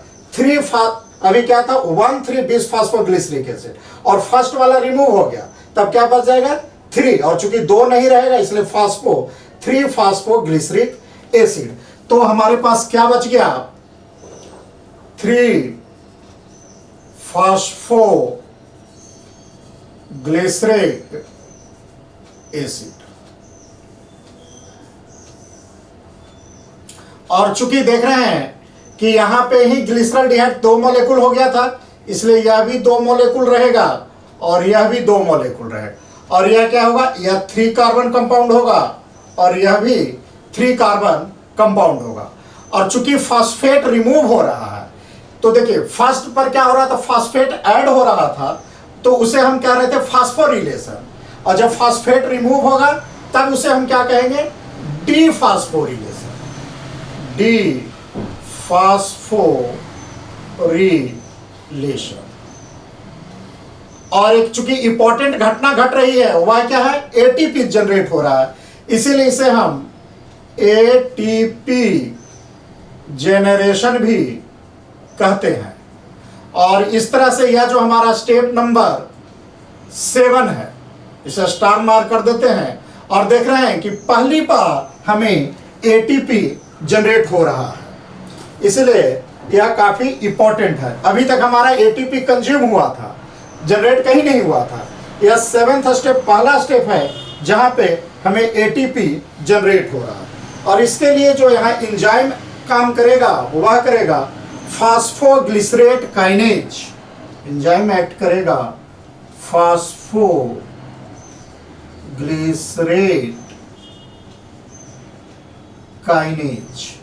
अभी क्या था 1,3-bis-फास्फोग्लिसरिक एसिड, और फर्स्ट वाला रिमूव हो गया, तब क्या बच जाएगा 3, और चूंकि 2 नहीं रहेगा इसलिए 3-फास्फोग्लिसरिक एसिड। तो हमारे पास क्या बच गया, 3-फास्फोग्लिसरिक एसिड। और चूंकि देख रहे हैं कि यहां पे ही ग्लिसरॉल्डिहाइड 2 मॉलिक्यूल हो गया था, इसलिए यह भी 2 मॉलिक्यूल रहेगा और यह भी 2 मॉलिक्यूल रहेगा, और यह क्या होगा, यह 3 कार्बन कंपाउंड होगा और यह भी 3 कार्बन कंपाउंड होगा। और चूंकि फास्फेट रिमूव हो रहा है, तो देखिए फर्स्ट पर क्या हो रहा था, फास्फेट ऐड हो रहा था, तो उसे हम कह रहे थे फास्फोरिलेशन, और जब फास्फेट रिमूव होगा तब उसे हम क्या कहेंगे, डीफास्फोरिलेशन, डीफास्फोरिलेशन। और एक चूंकि इंपॉर्टेंट घटना घट रही है, वह क्या है, ATP जनरेट हो रहा है, इसीलिए इसे हम ATP जेनरेशन भी कहते हैं। और इस तरह से यह जो हमारा स्टेप नंबर 7 है, इसे स्टार मार्क कर देते हैं, और देख रहे हैं कि पहली बार हमें ATP जनरेट हो रहा है, इसलिए यह काफी इंपॉर्टेंट है। अभी तक हमारा ATP कंज्यूम हुआ था, जनरेट कहीं नहीं हुआ था। यह 7th स्टेप पहला स्टेप है जहां पे हमें एटीपी जनरेट हो रहा है। और इसके लिए जो यहाँ एंजाइम काम करेगा वह करेगा फास्फोग्लिसरेट काइनेज। एंजाइम एक्ट करेगा फास्फोग्लिसरेट काइनेज।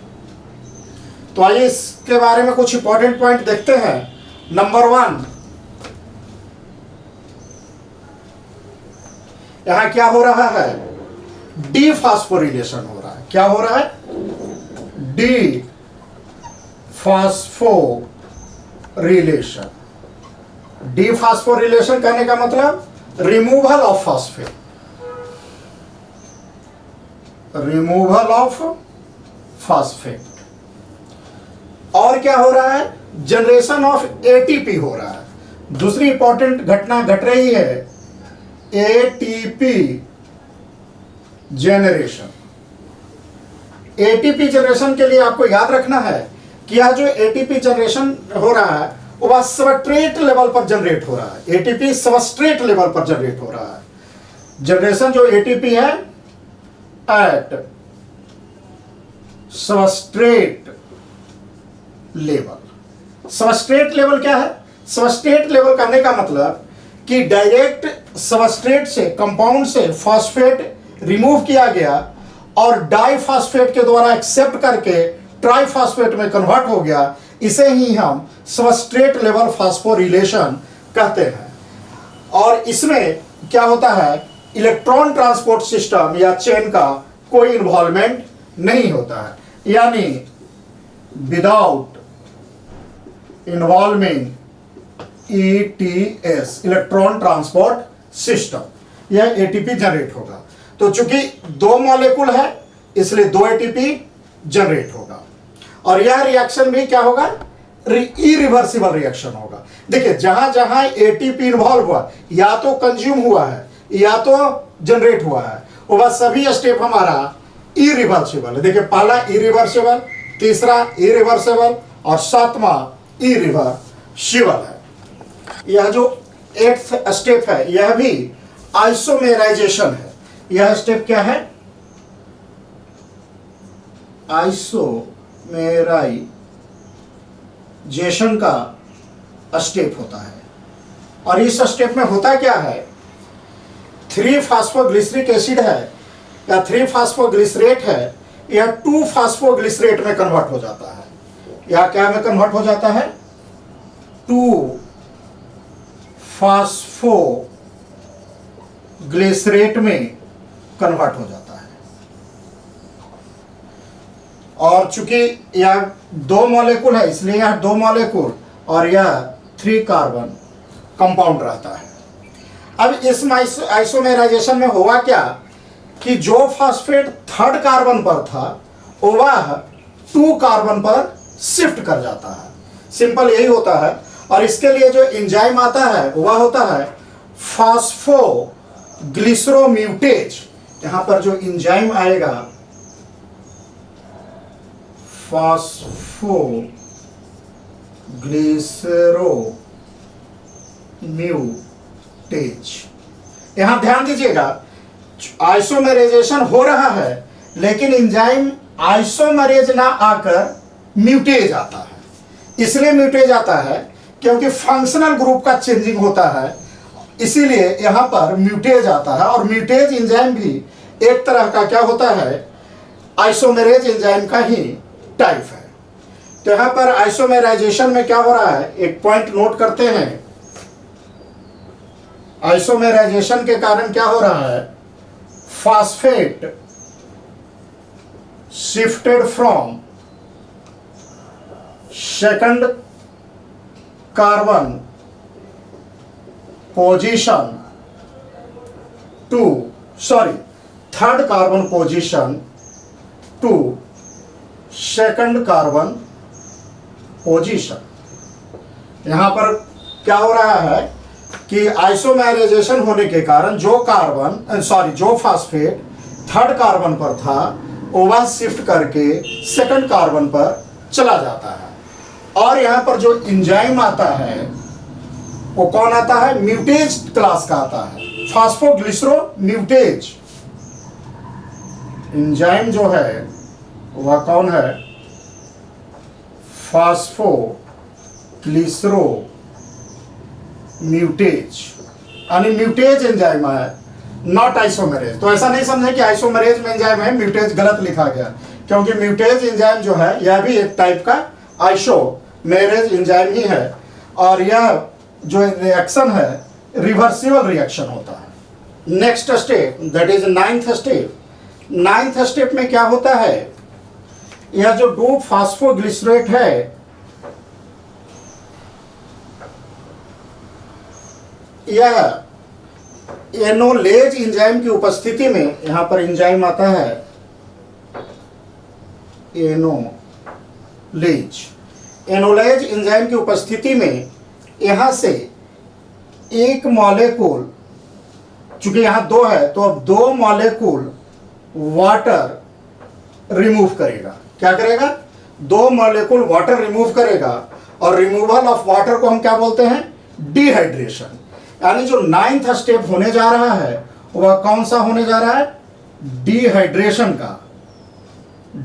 तो आइए इसके बारे में कुछ इंपॉर्टेंट पॉइंट देखते हैं। नंबर 1, यहां क्या हो रहा है? डी फास्फोरिलेशन हो रहा है। क्या हो रहा है? D phosphorylation. डी फास्फोरिलेशन कहने का मतलब removal of phosphate, removal of phosphate. और क्या हो रहा है? जनरेशन ऑफ एटीपी हो रहा है। दूसरी इंपॉर्टेंट घटना घट रही है एटीपी जनरेशन। एटीपी जनरेशन के लिए आपको याद रखना है कि यह जो एटीपी जनरेशन हो रहा है वह सबस्ट्रेट लेवल पर जनरेट हो रहा है। एटीपी सबस्ट्रेट लेवल पर जनरेट हो रहा है। जनरेशन जो एटीपी है at substrate level. Substrate level क्या है? सबस्ट्रेट लेवल कहने का मतलब कि डायरेक्ट सबस्ट्रेट से, कंपाउंड से फॉस्फेट रिमूव किया गया और डाइफॉस्फेट के द्वारा एक्सेप्ट करके ट्राइफॉस्फेट में कन्वर्ट हो गया। इसे ही हम सबस्ट्रेट लेवल फास्फोरिलेशन कहते हैं। और इसमें क्या होता है? इलेक्ट्रॉन ट्रांसपोर्ट सिस्टम या चेन का कोई इन्वॉल्वमेंट नहीं होता है, यानी without involving ETS, electron transport system, यह एटीपी जनरेट होगा। तो चूंकि 2 मॉलिक्यूल है इसलिए 2 एटीपी जनरेट होगा। और यह रिएक्शन भी क्या होगा? इरिवर्सिबल रिएक्शन होगा। देखिए जहां जहां एटीपी इन्वॉल्व हुआ, या तो कंज्यूम हुआ है या तो जनरेट हुआ है, वह सभी स्टेप हमारा इरिवर्सिबल है। देखिए पहला इरिवर्सिबल, तीसरा इरिवर्सिबल और 7वां इरिवर्सिबल है। यह जो 8th स्टेप है यह भी आइसोमेराइजेशन है। यह स्टेप क्या है? आइसोमेराइजेशन का स्टेप होता है। और इस स्टेप में होता क्या है? 3 फास्फोग्लिसरिक एसिड है या 3 फास्फोग्लिसरेट है, यह 2 फास्फोग्लिसरेट में कन्वर्ट हो जाता है। यह क्या में कन्वर्ट हो जाता है? 2 फास्फोग्लिसरेट में कन्वर्ट हो जाता है। और चूंकि यह 2 मॉलिक्यूल है इसलिए यह 2 मॉलिक्यूल और यह 3 कार्बन कंपाउंड रहता है। अब इस आइसोमेराइजेशन में हुआ क्या कि जो फास्फेट 3rd कार्बन पर था वह 2 कार्बन पर शिफ्ट कर जाता है। सिंपल यही होता है। और इसके लिए जो एंजाइम आता है वह होता है फास्फोग्लिसरोम्यूटेज। यहां पर जो एंजाइम आएगा फास्फोग्लिसरोम्यूटेज। यहां ध्यान दीजिएगा आइसोमेराइजेशन हो रहा है लेकिन एंजाइम आइसोमेरेज ना आकर म्यूटेज आता है। इसलिए म्यूटेज आता है क्योंकि फंक्शनल ग्रुप का चेंजिंग होता है, इसीलिए यहां पर म्यूटेज आता है। और म्यूटेज एंजाइम भी एक तरह का क्या होता है? आइसोमेरेज एंजाइम का ही टाइप है। तो यहां पर आइसोमेराइजेशन में क्या हो रहा है? एक पॉइंट नोट करते हैं। आइसोमेराइजेशन के कारण क्या हो रहा है? Phosphate shifted from second carbon position to third carbon position to second carbon position. यहां पर क्या हो रहा है कि आइसोमेराइजेशन होने के कारण जो फास्फेट 3rd कार्बन पर था वह शिफ्ट करके 2nd कार्बन पर चला जाता है। और यहां पर जो एंजाइम आता है वो कौन आता है? म्यूटेज क्लास का आता है, फास्फोग्लिसरो म्यूटेज एंजाइम जो है वह कौन है? फास्फोग्लिसरो म्यूटेज, यानी म्यूटेज एंजाइम है, नॉट आइसोमेरेज। तो ऐसा नहीं समझे कि आइसोमेरेज में एंजाइम है, म्यूटेज गलत लिखा गया, क्योंकि म्यूटेज एंजाइम जो है यह भी एक टाइप का आइसोमेरेज एंजाइम ही है, और यह जो रिएक्शन है रिवर्सिबल रिएक्शन होता है। Next step that is ninth step. Ninth step में क्या होता है? यह जो 2 फास्फोग्लिसरेट है यह एनोलेज एंजाइम की उपस्थिति में, यहां पर एंजाइम आता है एनोलेज एंजाइम की उपस्थिति में यहां से एक मॉलिक्यूल, चूंकि यहां 2 है तो अब 2 मॉलिक्यूल वाटर रिमूव करेगा। क्या करेगा? 2 मॉलिक्यूल वाटर रिमूव करेगा, और रिमूवल ऑफ वाटर को हम क्या बोलते हैं? डिहाइड्रेशन। यानी जो 9th स्टेप होने जा रहा है वह कौन सा होने जा रहा है? डिहाइड्रेशन का।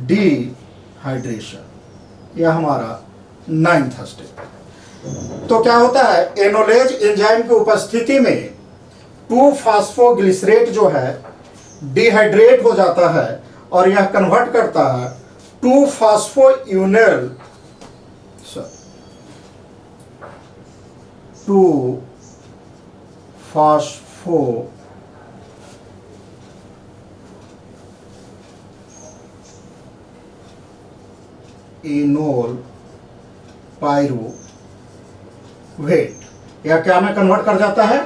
डिहाइड्रेशन यह हमारा 9th स्टेप। तो क्या होता है? एनोलेज एंजाइम की उपस्थिति में 2 फास्फोग्लिसरेट जो है डिहाइड्रेट हो जाता है, और यह कन्वर्ट करता है 2 फास्फोइनोल 2 फास्फो इनोल पायरुवेट, यह क्या में कन्वर्ट कर जाता है?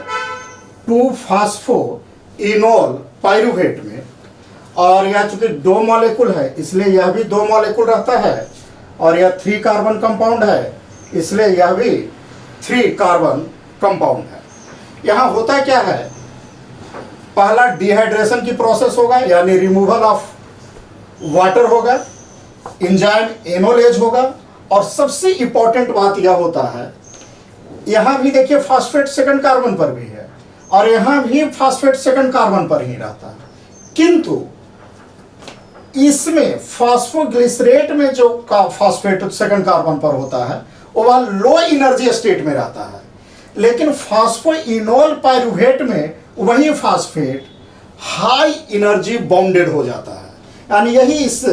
2 फास्फो इनोल पायरुवेट में। और यह चूंकि 2 मॉलिक्यूल है इसलिए यह भी 2 मॉलिक्यूल रहता है, और यह 3 कार्बन कंपाउंड है इसलिए यह भी 3 कार्बन कंपाउंड है। यहां होता क्या है? पहला डिहाइड्रेशन की प्रोसेस होगा, यानी रिमूवल ऑफ वाटर होगा, एंजाइम एनोलेज होगा, और सबसे इंपॉर्टेंट बात यह होता है, यहां भी देखिए फास्फेट सेकंड कार्बन पर भी है, और यहां भी फास्फेट सेकंड कार्बन पर ही रहता है, किंतु इसमें फास्फोग्लिसरेट में जो फास्फेट सेकंड कार्बन पर होता है वह लो एनर्जी स्टेट में रहता है, लेकिन फास्फोइनोल पायरुवेट में वही फास्फेट हाई एनर्जी बाउंडेड हो जाता है। यानी यही इस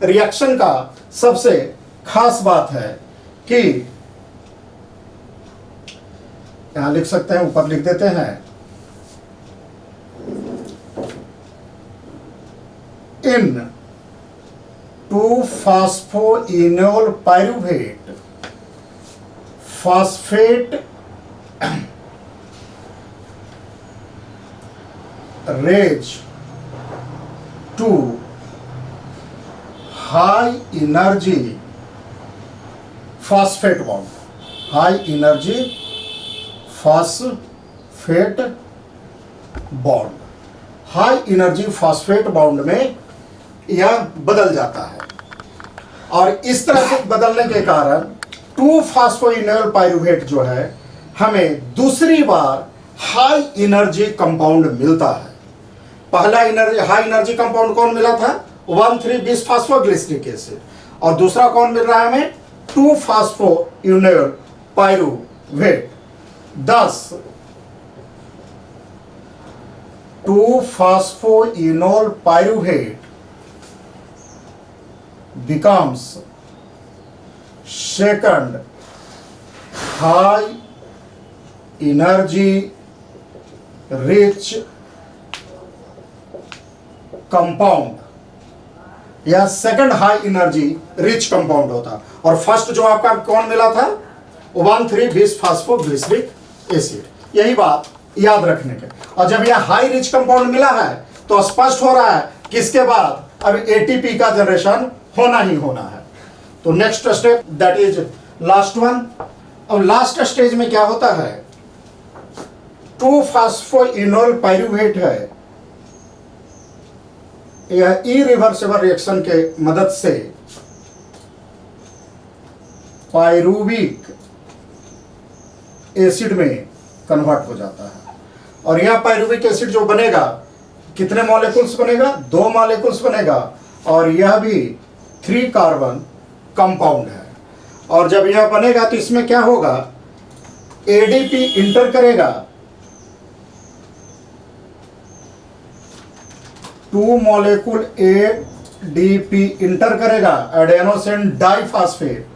रिएक्शन का सबसे खास बात है कि यहां लिख सकते हैं, ऊपर लिख देते हैं, इन 2 phosphoenol pyruvate phosphate raise to high energy phosphate bond, high energy phosphate bond, high energy phosphate bond में यह बदल जाता है, और इस तरह से बदलने के कारण 2 फास्फोइनोल पायरुवेट जो है हमें दूसरी बार हाई एनर्जी कंपाउंड मिलता है। पहला हाई एनर्जी कंपाउंड कौन मिला था? 1,3-bis फास्फोग्लिसरिक एसिड, और दूसरा कौन मिल रहा है हमें? 2 phosphoenol pyruvate. 2 phosphoenol pyruvate becomes second high energy rich compound, यह second high energy rich compound होता। और फर्स्ट जो आपका कौन मिला था? 1,3-bis phosphoglyceric acid. यही बात याद रखने के। और जब यह हाई रिच कंपाउंड मिला है तो स्पष्ट हो रहा है कि इसके बाद अब एटीपी का जनरेशन होना ही होना है। तो next step that is last one. अब लास्ट स्टेज में क्या होता है? 2 फास्फोइनोल पायरुवेट है, यह इरिवर्सिबल रिएक्शन के मदद से पायरुविक एसिड में कन्वर्ट हो जाता है। और यह पायरुविक एसिड जो बनेगा कितने मॉलिक्यूल्स बनेगा? 2 मॉलिक्यूल्स बनेगा, और यह भी 3 कार्बन कंपाउंड है। और जब यह बनेगा तो इसमें क्या होगा? एडीपी इंटर करेगा 2 मॉलिक्यूल एडीपी इंटर करेगा एडेनोसिन डाइफॉस्फेट,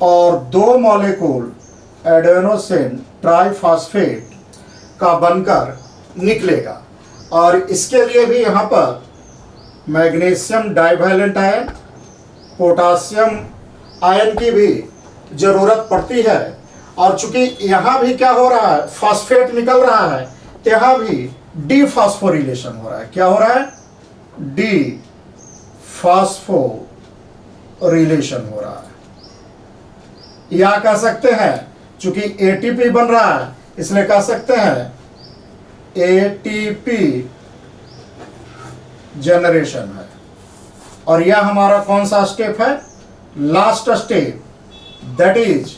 और 2 मॉलिक्यूल एडेनोसिन ट्राइफॉस्फेट का बनकर निकलेगा। और इसके लिए भी यहाँ पर magnesium divalent ion, potassium ion की भी जरूरत पड़ती है। और चूंकि यहाँ भी क्या हो रहा है? फॉस्फेट निकल रहा है, तो यहाँ भी डी फॉस्फोरिलेशन हो रहा है। क्या हो रहा है? डी फॉस्फोरिलेशन हो रहा है। या कह सकते हैं चूंकि एटीपी बन रहा है इसलिए कह सकते हैं एटीपी जनरेशन है। और यह हमारा कौन सा स्टेप है? Last step, that is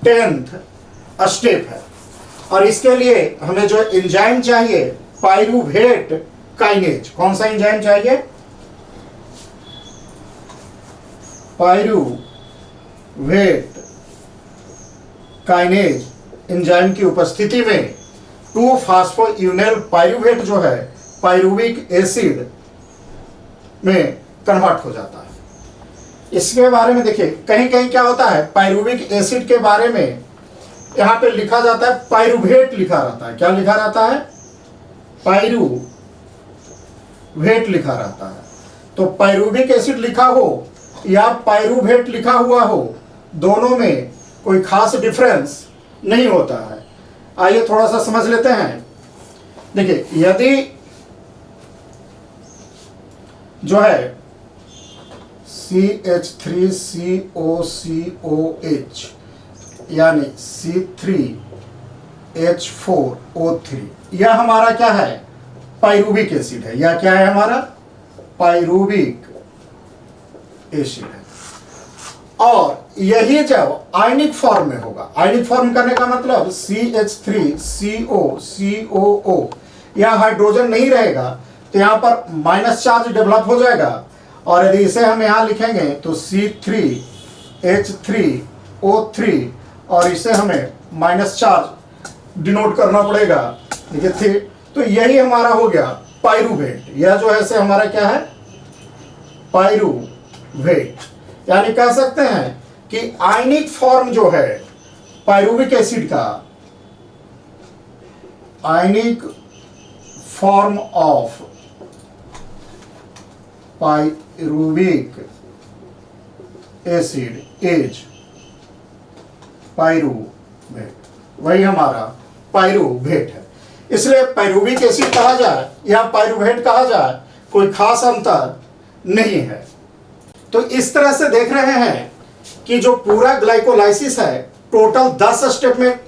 10th step है। और इसके लिए हमें जो एंजाइम चाहिए पायरुवेट काइनेज, कौन सा एंजाइम चाहिए? पायरुवेट काइनेज एंजाइम की उपस्थिति में 2-फॉस्फोइनोल पायरुवेट जो है पायरुविक एसिड में कन्वर्ट हो जाता है। इसके बारे में देखिए, कहीं कहीं क्या होता है पायरुविक एसिड के बारे में यहाँ पे लिखा जाता है पायरुवेट लिखा रहता है। क्या लिखा रहता है? पायरुवेट लिखा रहता है। तो पायरुविक एसिड लिखा हो या पायरुवेट लिखा हुआ हो, दोनों में कोई खास डिफरेंस नहीं होता है। आइए थोड़ा सा समझ लेते हैं। देखिए, यदि जो है CH3COCOH यानी C3H4O3, यह हमारा क्या है? पायरुविक एसिड है। यह क्या है? हमारा पायरुविक एसिड है। और यही जब आयनिक फॉर्म में होगा, आयनिक फॉर्म करने का मतलब CH3COCOO, यह हाइड्रोजन नहीं रहेगा तो यहां पर माइनस चार्ज डेवलप हो जाएगा। और यदि इसे हम यहां लिखेंगे तो C3H3O3, और इसे हमें माइनस चार्ज डिनोट करना पड़ेगा। देखिए थे, तो यही हमारा हो गया पायरुवेट। यह जो है से हमारा क्या है? पायरुवेट। यानी कह सकते हैं कि आयनिक फॉर्म जो है पायरुविक एसिड का, ionic form of pyruvic acid is pyruvate. वही हमारा पायरुवेट है। इसलिए पायरुविक एसिड कहा जाए या पायरुवेट कहा जाए, कोई खास अंतर नहीं है। तो इस तरह से देख रहे हैं कि जो पूरा ग्लाइकोलाइसिस है टोटल 10 स्टेप में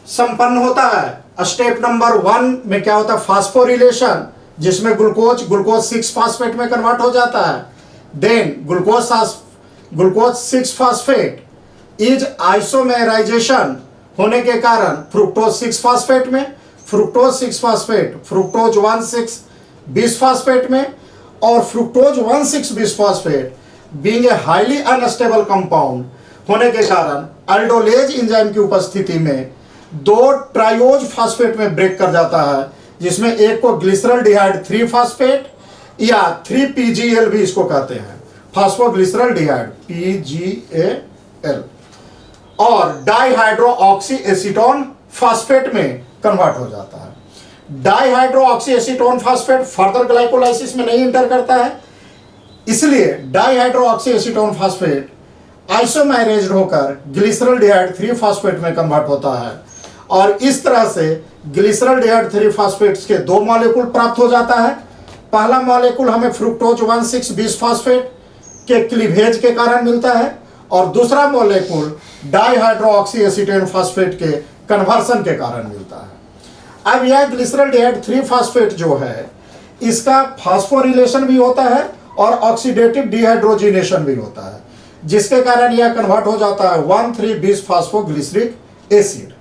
संपन्न होता है। स्टेप नंबर 1 में क्या होता है? फास्फोरिलेशन, जिसमें ग्लूकोज 6 फास्फेट में कन्वर्ट हो जाता है। Then glucose 6 phosphate is isomerization होने के कारण फ्रुक्टोज 6 फास्फेट में, फ्रुक्टोज 6 फास्फेट फ्रुक्टोज 1,6 बिसफॉस्फेट में, और fructose 1,6 bisphosphate being a highly unstable compound होने के कारण अल्डोलेज एंजाइम की उपस्थिति में 2 ट्राइओज फास्फेट में ब्रेक कर जाता है, जिसमें एक को ग्लिसरॉल्डिहाइड 3 फास्फेट या 3PGL भी इसको कहते हैं, फास्फोग्लिसरॉल्डिहाइड PGAL, और डाइहाइड्रो ऑक्सी एसीटोन फास्फेट में कन्वर्ट हो जाता है। डाइहाइड्रो oxy acetone phosphate further glycolysis में नहीं इंटर करता है, इसलिए डाइहाइड्रो ऑक्सी एसीटोन फास्फेट आइसोमेराइज्ड होकर ग्लिसरॉल्डिहाइड 3 फास्फेट में कन्वर्ट होता है। और इस तरह से ग्लिसरॉल्डिहाइड 3 फास्फेट्स के 2 मॉलिक्यूल प्राप्त हो जाता है। पहला मॉलिक्यूल हमें फ्रुक्टोज 1,6 बिसफॉस्फेट के क्लीवेज के कारण मिलता है, और दूसरा मॉलिक्यूल डाइहाइड्रो ऑक्सी एसीटोन फास्फेट के कन्वर्सन के कारण मिलता है। अब यह ग्लिसरॉल्डिहाइड 3 फास्फेट जो है इसका फास्फोरिलेशन भी होता है और ऑक्सीडेटिव डिहाइड्रोजिनेशन भी होता है, जिसके कारण यह कन्वर्ट हो जाता है 1,3 बिसफॉस्फोग्लिसरिक एसिड।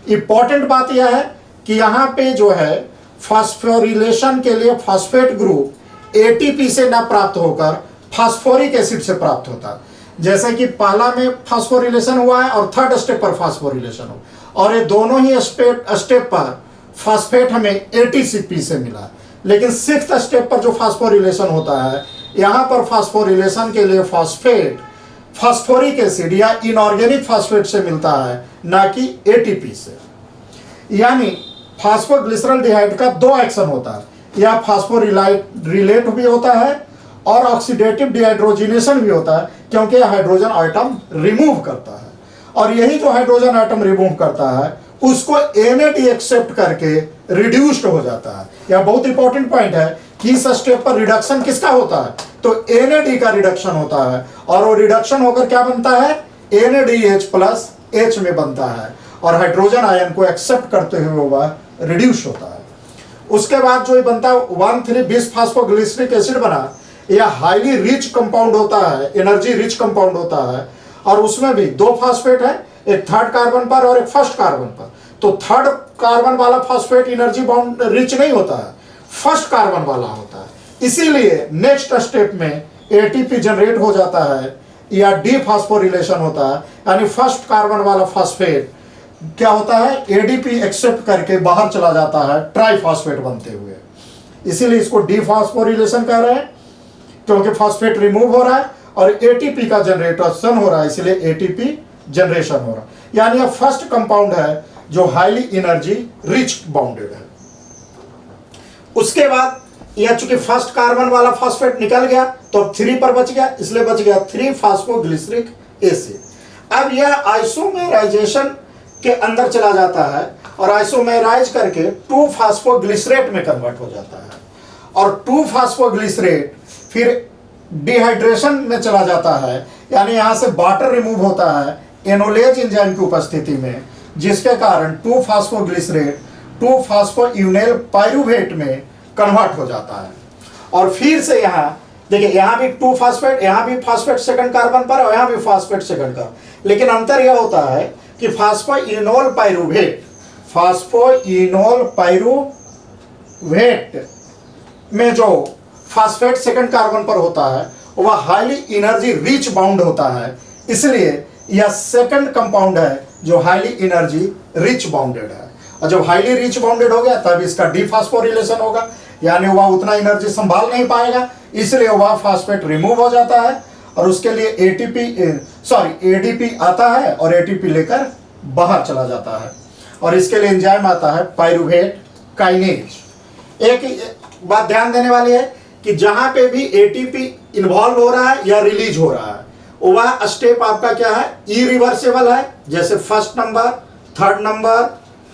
इंपॉर्टेंट बात यह है कि यहाँ पे जो है फास्फोरिलेशन के लिए फास्फेट ग्रुप एटीपी से न प्राप्त होकर फास्फोरिक एसिड से प्राप्त होता है। जैसे कि पहला में फास्फोरिलेशन हुआ है और थर्ड स्टेप पर फास्फोरिलेशन हो, और ये दोनों ही स्टेप पर फास्फेट हमें एटीसीपी से मिला। लेकिन सिक्स्थ स्टेप पर जो फास्फोरिलेशन होता है, यहाँ पर फास्फोरिलेशन के लिए फास्फेट फास्फोरिक एसिड या इनऑर्गेनिक फास्फेट से मिलता है, ना कि एटीपी से। यानी फास्फोग्लिसरॉल्डिहाइड का दो एक्शन होता है, या फास्फोरिलेट भी होता है और ऑक्सीडेटिव डिहाइड्रोजिनेशन भी होता है, क्योंकि हाइड्रोजन आइटम रिमूव करता है। और यही जो हाइड्रोजन आइटम रिमूव करता है उसको NAD एक्सेप्ट करके रिड्यूस्ड हो जाता है। यह बहुत इंपॉर्टेंट पॉइंट है कि इस स्टेप पर रिडक्शन किसका होता है, तो NAD का रिडक्शन होता है, और वो रिडक्शन होकर क्या बनता है, NADH+ में बनता है, और हाइड्रोजन आयन को एक्सेप्ट करते हुए वह रिड्यूस होता है। उसके बाद जो बनता है 1,3-बिस-फास्फोग्लिसरिक एसिड बना, यह हाईली रिच कंपाउंड होता है, एनर्जी रिच कंपाउंड होता है, और उसमें भी दो फास्फेट है, एक थर्ड कार्बन पर और एक फर्स्ट कार्बन पर। तो थर्ड कार्बन वाला फास्फेट एनर्जी बाउंड रिच नहीं होता है, फर्स्ट कार्बन वाला होता है। इसीलिए नेक्स्ट स्टेप में एटीपी जनरेट हो जाता है या डीफॉस्फोरिलेशन होता है, यानी फर्स्ट कार्बन वाला फास्फेट क्या होता है, एडीपी एक्सेप्ट करके बाहर चला जाता है ट्राइफॉस्फेट बनते हुए। इसीलिए इसको डीफॉस्फोरिलेशन कह रहे हैं, क्योंकि फास्फेट रिमूव हो रहा है और एटीपी का जनरेशन हो रहा है, इसलिए एटीपी जनरेशन हो रहा है। यानी यह फर्स्ट कंपाउंड है जो हाईली एनर्जी रिच बाउंडेड है। उसके बाद यह चूंकि फर्स्ट कार्बन वाला फास्फेट निकल गया तो अब 3 पर बच गया, इसलिए बच गया 3-फास्फोग्लिसरिक एसिड। अब यह आइसोमेराइजेशन के अंदर चला जाता है और आइसोमेराइज करके 2-फास्फोग्लिसरेट में कन्वर्ट हो जाता है, और 2-फास्फोग्लिसरेट फिर डिहाइड्रेशन में चला जाता है, यानी यहां से वाटर रिमूव होता है एनोलेज एंजाइम की उपस्थिति में, जिसके कारण 2-फास्फोग्लिसरेट 2-फास्फोइनोल पाइरूवेट में कन्वर्ट हो जाता है। और फिर से यहाँ देखिए, यहाँ भी 2 फास्फेट, यहाँ भी फास्फेट सेकंड कार्बन पर और यहाँ भी फास्फेट सेकंड कार्बन, लेकिन अंतर यह होता है कि फास्फोइनोल पाइरूवेट में जो फास्फेट सेकंड कार्बन पर होता है वह हाईली एनर्जी रिच बाउंड होता है, इसलिए यह सेकंड कंपाउंड है जो हाईली एनर्जी रिच बाउंडेड है। और जब हाईली रिच बाउंडेड हो गया तब इसका डीफॉस्फोरिलेशन होगा, यानी वह उतना एनर्जी संभाल नहीं पाएगा, इसलिए वह फास्फेट रिमूव हो जाता है, और उसके लिए एडीपी आता है और एटीपी लेकर बाहर चला जाता है, और इसके लिए एंजाइम आता है पाइरूवेट काइनेज। एक बात ध्यान देने वाली है कि जहां पे भी एटीपी इन्वॉल्व हो रहा है या रिलीज हो रहा है, वह स्टेप आपका क्या है, इरिवर्सिबल है, जैसे first number, third number,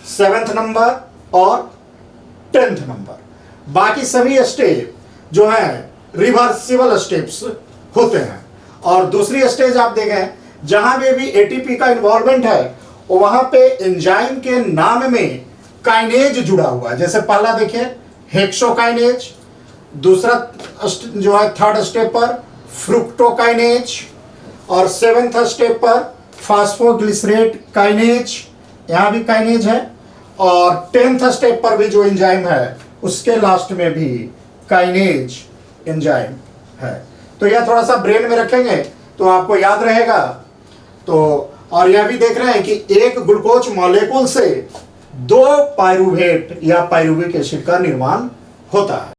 7th number और 10th नंबर। बाकी सभी स्टेप जो है रिवर्सिबल स्टेप्स होते हैं। और दूसरी स्टेज आप देखें, जहां भी एटीपी का इन्वॉल्वमेंट है वहां पे एंजाइम के नाम में काइनेज जुड़ा हुआ है। जैसे पहला देखिए हेक्सोकाइनेज, दूसरा जो है थर्ड स्टेप पर फ्रुक्टोकाइनेज, और 7th स्टेप पर फास्फोग्लिसरेट काइनेज, यहाँ भी काइनेज है, और 10th स्टेप पर भी जो एंजाइम है उसके लास्ट में भी काइनेज एंजाइम है। तो यह थोड़ा सा ब्रेन में रखेंगे तो आपको याद रहेगा। तो और यह भी देख रहे हैं कि एक ग्लूकोज मॉलिक्यूल से 2 पाइरूवेट या पाइरूविक एसिड का निर्माण होता है।